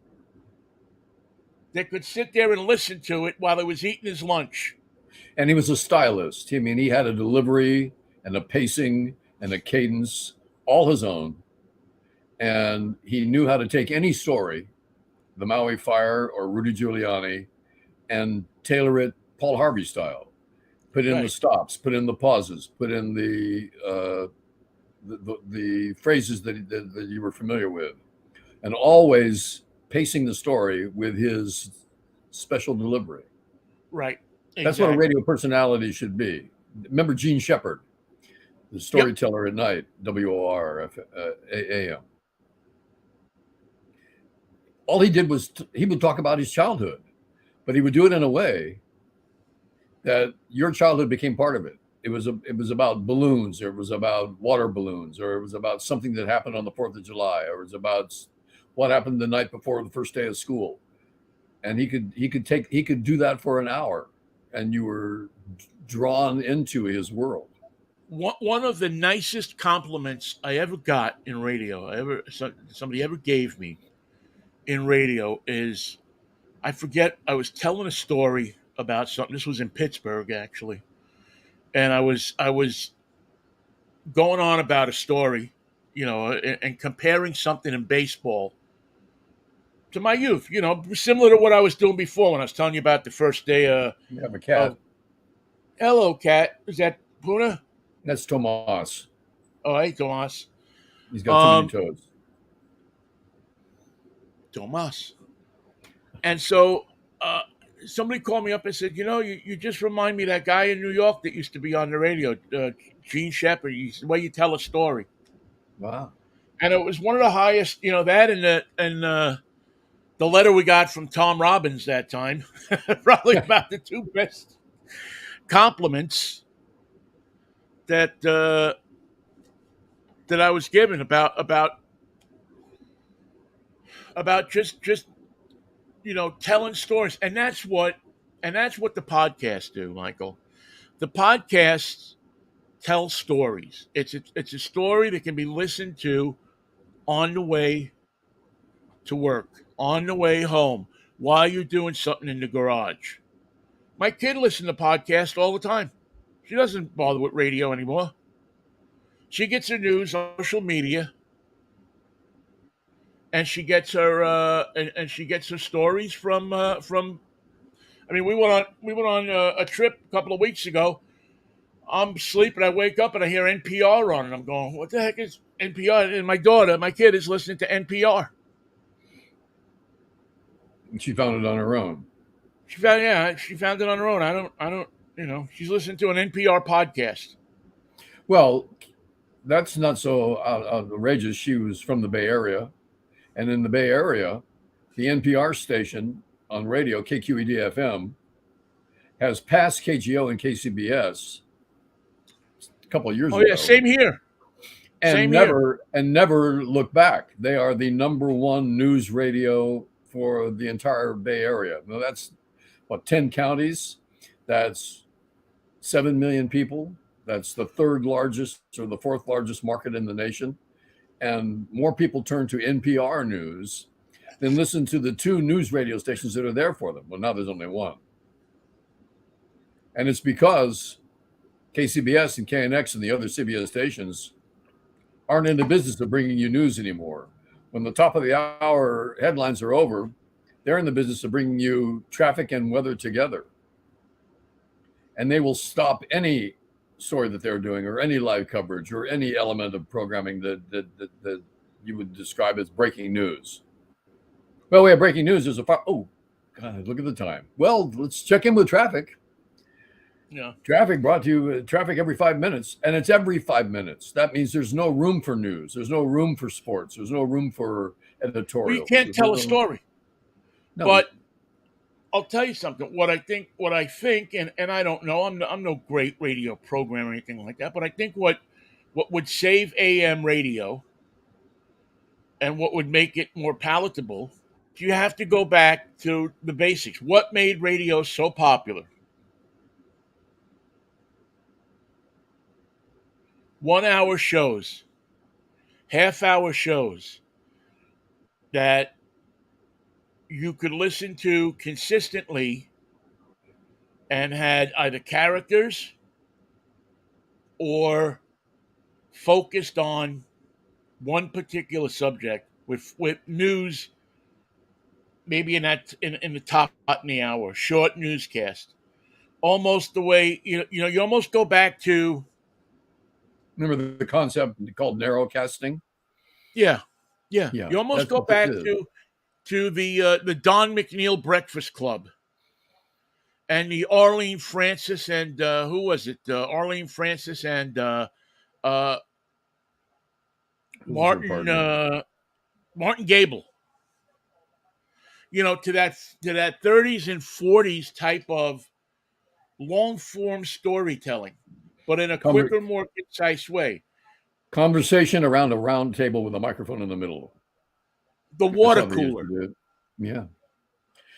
That could sit there and listen to it while he was eating his lunch. And he was a stylist. I mean, he had a delivery and a pacing and a cadence all his own. and he knew how to take any story, the Maui fire or Rudy Giuliani, and tailor it Paul Harvey style. Put in the Right. stops, put in the pauses, put in the phrases that you were familiar with, and always pacing the story with his special delivery. Right. That's what a Exactly. radio personality should be. Remember Gene Shepard, the Yep. storyteller at night, WOR AM. All he did was he would talk about his childhood, but he would do it in a way that your childhood became part of it. It was about balloons, or it was about water balloons, or it was about something that happened on the 4th of July, or it was about what happened the night before the first day of school. And he could do that for an hour, and you were drawn into his world. One of the nicest compliments I ever got in radio, somebody ever gave me in radio is, I forget, I was telling a story about something. This was in Pittsburgh actually, and I was going on about a story, and comparing something in baseball to my youth. Similar to what I was doing before when I was telling you about the first day You have a of cat. Hello Cat. Is that Puna? That's Tomas. Oh, hey Tomas. He's got too many Um, toes. Tomas. And so somebody called me up and said, you just remind me of that guy in New York that used to be on the radio, Gene Shepard. The way you tell a story, Wow. and it was one of the highest. That and the letter we got from Tom Robbins that time, probably about the two best compliments that that I was given about just telling stories, and that's what the podcasts do, Michael. The podcasts tell stories. It's a story that can be listened to on the way to work, on the way home, while you're doing something in the garage. My kid listens to podcasts all the time. She doesn't bother with radio anymore. She gets her news on social media, and she gets her stories from. I mean, we went on a trip a couple of weeks ago. I'm sleeping. I wake up and I hear NPR on, and I'm going, "What the heck is NPR?" And my kid, is listening to NPR. And she found it on her own. She found it on her own. I don't. She's listening to an NPR podcast. Well, that's not so outrageous. She was from the Bay Area, and in the Bay Area, the NPR station on radio, KQED FM, has passed KGO and KCBS a couple of years Oh yeah, ago, same here. and Same here. never look back. They are the number one news radio for the entire Bay Area. Now that's what, 10 counties. That's 7 million people. That's the third largest or the fourth largest market in the nation. And more people turn to NPR news than listen to the two news radio stations that are there for them. Well, now there's only one. And it's because KCBS and KNX and the other CBS stations aren't in the business of bringing you news anymore. When the top of the hour headlines are over, they're in the business of bringing you traffic and weather together. And they will stop any story that they're doing, or any live coverage, or any element of programming that you would describe as breaking news. Well, we have breaking news. There's a fire. Oh, God, look at the time. Well, let's check in with traffic. Yeah. Traffic brought to you, traffic every 5 minutes, and it's every 5 minutes. That means there's no room for news. There's no room for sports. There's no room for Well, you editorials. can't tell a story, No. but I'll tell you something. What I think, and I don't know. I'm no great radio program or anything like that. But I think what would save AM radio and what would make it more palatable, you have to go back to the basics. What made radio so popular? 1 hour shows, half-hour shows that you could listen to consistently and had either characters or focused on one particular subject with news, maybe in the top in the hour, short newscast, almost the way you almost go back to. Remember the concept called narrowcasting? Yeah, yeah, Yeah, you almost that's go what this back is. to the Don McNeil Breakfast Club and the Arlene Francis and who was it? Arlene Francis and uh, Who was her Martin partner? Martin Gable. To that 30s and 40s type of long form storytelling, but in a Conver- quicker, more concise way. Conversation around a round table with a microphone in the middle. The That's water how they used cooler, to do it. Yeah,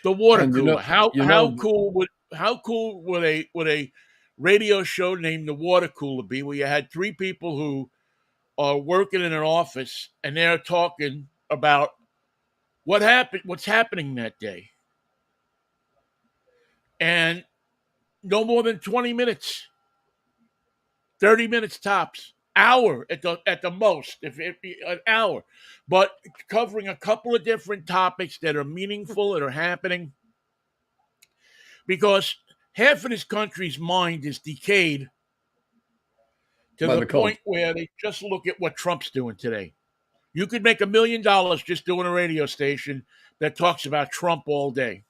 the water and cooler. How you how know, cool would a radio show named the Water Cooler be, where you had three people who are working in an office and they're talking about what's happening that day, and no more than 20 minutes, 30 minutes tops, hour at the most, if an hour, but covering a couple of different topics that are meaningful, that are happening, because half of this country's mind is decayed to by the the cult. point where they just look at what Trump's doing today. You could make $1 million just doing a radio station that talks about Trump all day.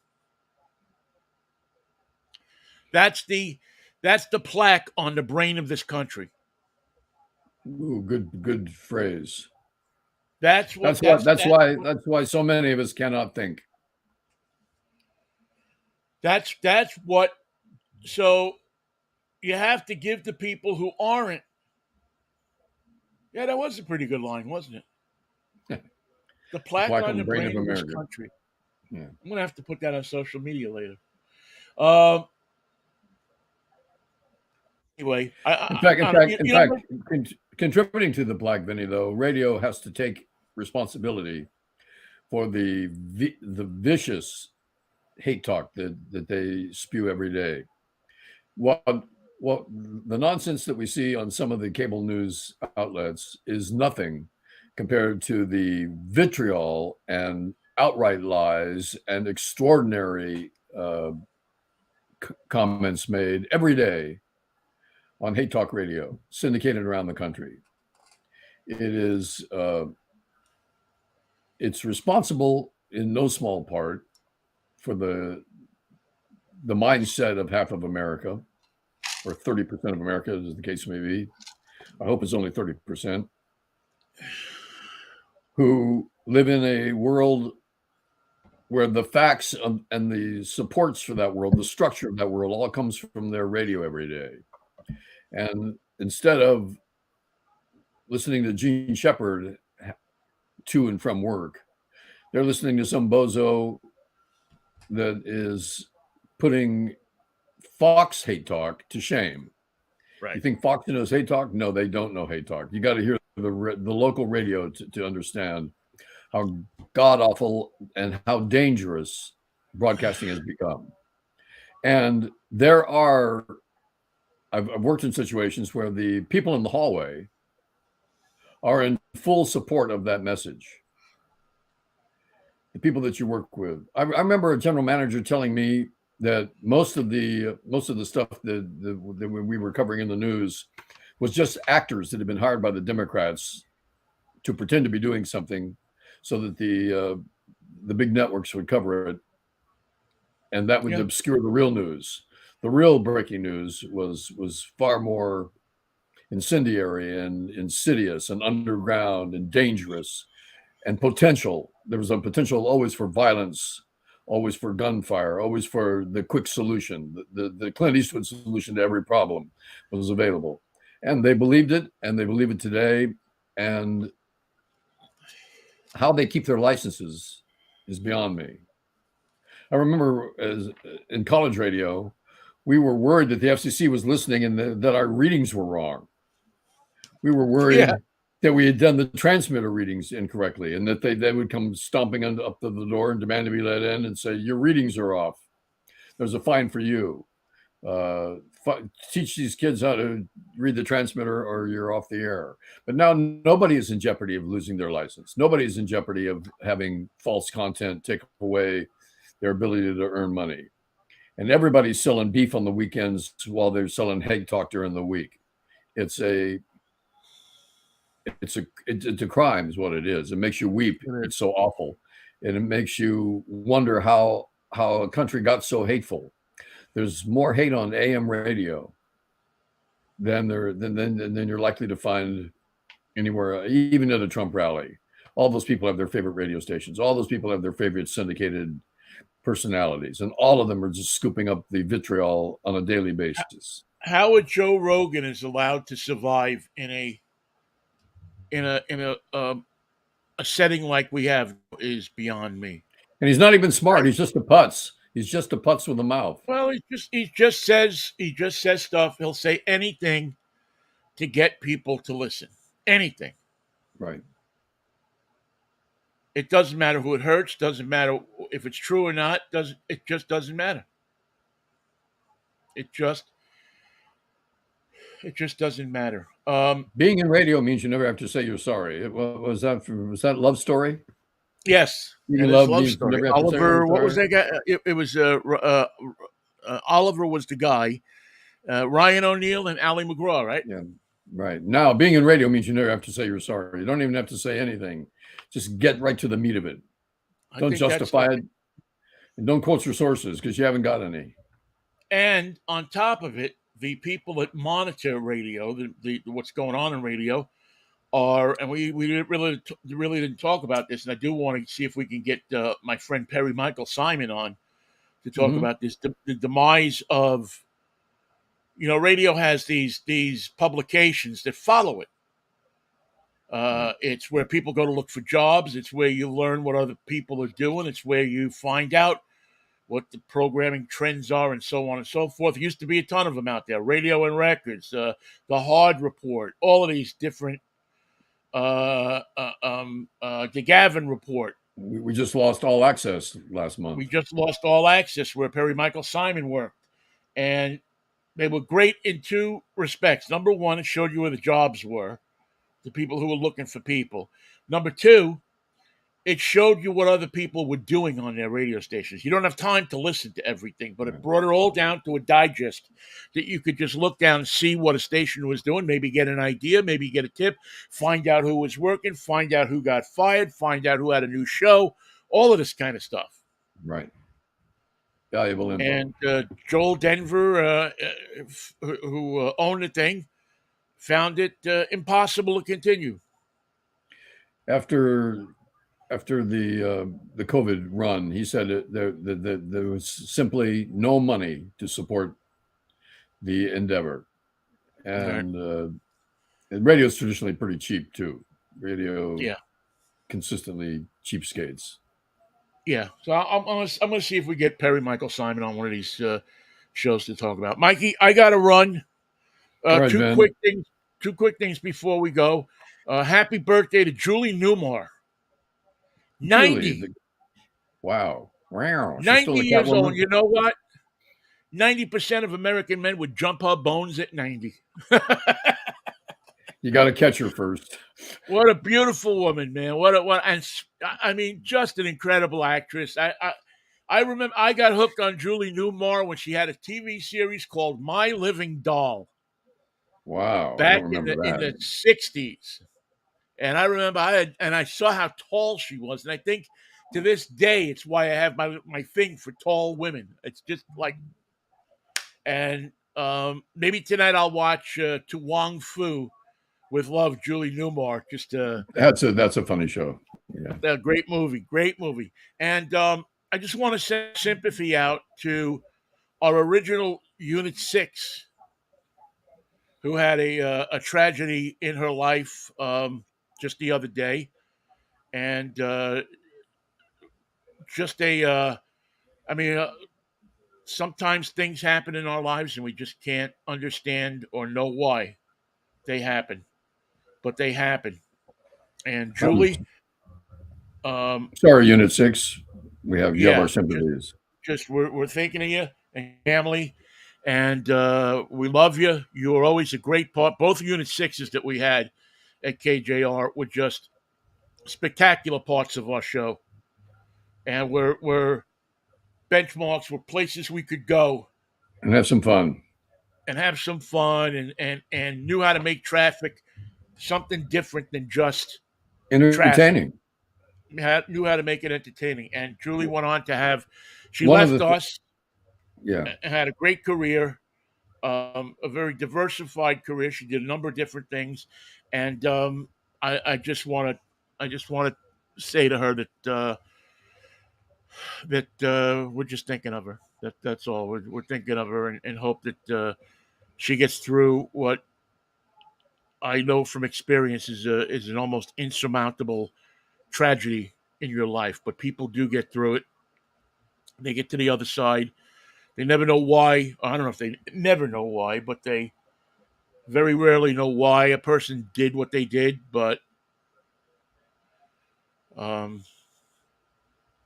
That's the that's the plaque on the brain of this country. Ooh, good phrase. That's what That's why. that's That's that's why. That's why so many of us cannot think. that's what. So you have to give the people who aren't. Yeah, that was a pretty good line, wasn't it? The The plaque plaque on on the the brain of brain of this America. country. Yeah. I'm gonna have to put that on social media later. Um. Anyway, In fact, in I don't. fact, You, in you know fact, what? contributing to the Black Vinny, though, radio has to take responsibility for the vicious hate talk that they spew every day. What what the nonsense that we see on some of the cable news outlets is nothing compared to the vitriol and outright lies and extraordinary comments made every day on hate talk radio, syndicated around the country. It is it's responsible in no small part for the mindset of half of America, or 30% of America, as the case may be. I hope it's only 30%, who live in a world where the facts and the supports for that world, the structure of that world, all comes from their radio every day. And instead of listening to Gene Shepard to and from work, they're listening to some bozo that is putting Fox hate talk to shame. You Right. think Fox knows hate talk? No, they don't know hate talk. You got to hear the local radio to understand how god awful and how dangerous broadcasting has become. And I've worked in situations where the people in the hallway are in full support of that message. The people that you work with. I remember a general manager telling me that most of the stuff that we were covering in the news was just actors that had been hired by the Democrats to pretend to be doing something, so that the big networks would cover it, and that would Yeah. obscure the real news. The real breaking news was far more incendiary and insidious and underground and dangerous and potential. There was a potential always for violence, always for gunfire, always for the quick solution. The Clint Eastwood solution to every problem was available. And they believed it, and they believe it today. And how they keep their licenses is beyond me. I remember as in college radio, we were worried that the FCC was listening and that our readings were wrong. We were Yeah. worried that we had done the transmitter readings incorrectly, and that they would come stomping up to the door and demand to be let in and say, your readings are off. There's a fine for you. Uh, Teach these kids how to read the transmitter, or you're off the air. But now nobody is in jeopardy of losing their license. Nobody is in jeopardy of having false content take away their ability to earn money. And everybody's selling beef on the weekends while they're selling hate talk during the week. It's a it's a crime, is what it is. It makes you weep. It's so awful, and it makes you wonder how a country got so hateful. There's more hate on AM radio than you're likely to find anywhere, even at a Trump rally. All those people have their favorite radio stations. All those people have their favorite syndicated personalities, and all of them are just scooping up the vitriol on a daily basis. How a Joe Rogan is allowed to survive in a setting like we have is beyond me. And he's not even smart. He's just a putz. He's just a putz with a mouth. Well, he just says stuff. He'll say anything to get people to listen. Anything. Right. It doesn't matter who it hurts. Doesn't matter if it's true or not. It just doesn't matter. It just doesn't matter. Being in radio means you never have to say you're sorry. Was that Love Story? Yes, You love love means story. never have to say Oliver, you're what was sorry. that guy? It was Oliver was the guy. Ryan O'Neal and Ali McGraw, right? Yeah. Right. Now, being in radio means you never have to say you're sorry. You don't even have to say anything. Just get right to the meat of it. I Don't think that's justify it. And don't quote your sources because you haven't got any. And on top of it, the people that monitor radio, the what's going on in radio, are, and we didn't really didn't talk about this, and I do want to see if we can get my friend Perry Michael Simon on to talk Mhm. about this, the demise of, radio has these publications that follow it. It's where people go to look for jobs. It's where you learn what other people are doing. It's where you find out what the programming trends are, and so on and so forth. There used to be a ton of them out there. Radio and Records, the Hard Report, all of these different, the Gavin Report. We just lost all access last month. We just lost All Access, where Perry Michael Simon worked. And they were great in two respects. Number one, it showed you where the jobs were, the people who were looking for people. Number two, it showed you what other people were doing on their radio stations. You don't have time to listen to everything, but it brought it all down to a digest that you could just look down and see what a station was doing, maybe get an idea, maybe get a tip, find out who was working, find out who got fired, find out who had a new show, all of this kind of stuff. Right. Valuable info. And Joel Denver, who owned the thing, found it impossible to continue. After the COVID run, he said there was simply no money to support the endeavor, and radio is traditionally pretty cheap too. Radio, Yeah. consistently cheapskates. Yeah, so I'm gonna see if we get Perry Michael Simon on one of these shows to talk about. Mikey, I got to run. All right, Two Ben. quick things. Two quick things before we go. Happy birthday to Julie Newmar. 90. Really? Wow. Wow. She's 90 still a years old. Catwoman. You know what? 90% of American men would jump her bones at 90. You got to catch her first. What a beautiful woman, man. And I mean, just an incredible actress. I remember I got hooked on Julie Newmar when she had a TV series called My Living Doll Wow. I back don't in remember the that. 60s. And I remember I saw how tall she was. And I think to this day, it's why I have my thing for tall women. It's just like, and maybe tonight I'll watch To Wong Fu with Love, Julie Newmar. Just That's a funny show. Yeah. a great movie. And I just want to send sympathy out to our original Unit 6, who had a tragedy in her life just the other day. And just sometimes things happen in our lives and we just can't understand or know why they happen. But they happen. And Julie, Sorry, Unit 6. You have yeah, our sympathies. just we're thinking of you and family. And we love you. You are always a great part. Both Unit 6s that we had at KJR were just spectacular parts of our show. And we're benchmarks, we're places we could go And have some fun. and have some fun and knew how to make traffic something different than just traffic. Entertaining. Knew how to make it entertaining. And Julie went on to have, she One of left the, us yeah. and had a great career, a very diversified career. She did a number of different things. And I just want to say to her that we're just thinking of her. That's all. We're thinking of her and hope that she gets through what I know from experience is an almost insurmountable tragedy in your life. But people do get through it. They get to the other side. They never know why. I don't know if they never know why, but they very rarely know why a person did what they did. But um,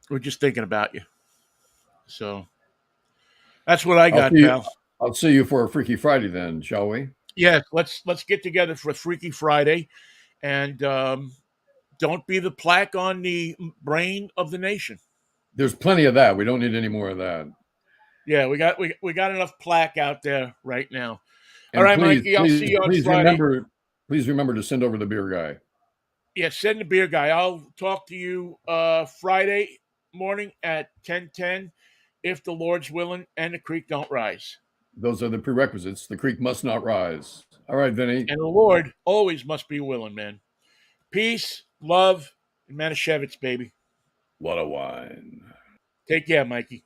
we're just thinking about you. So that's what I I'll got, see you. pal. I'll see you for a Freaky Friday then, shall we? Yeah, let's get together for Freaky Friday, and don't be the plaque on the brain of the nation. There's plenty of that. We don't need any more of that. Yeah, we got enough plaque out there right now. All And right, please, Mikey, I'll see please, you on please Friday. please remember to send over the beer guy. Yeah, send the beer guy. I'll talk to you Friday morning at 10:10, if the Lord's willing and the creek don't rise. Those are the prerequisites. The creek must not rise. All right, Vinny. And the Lord always must be willing, man. Peace, love, and Manischewitz, baby. What a wine. Take care, Mikey.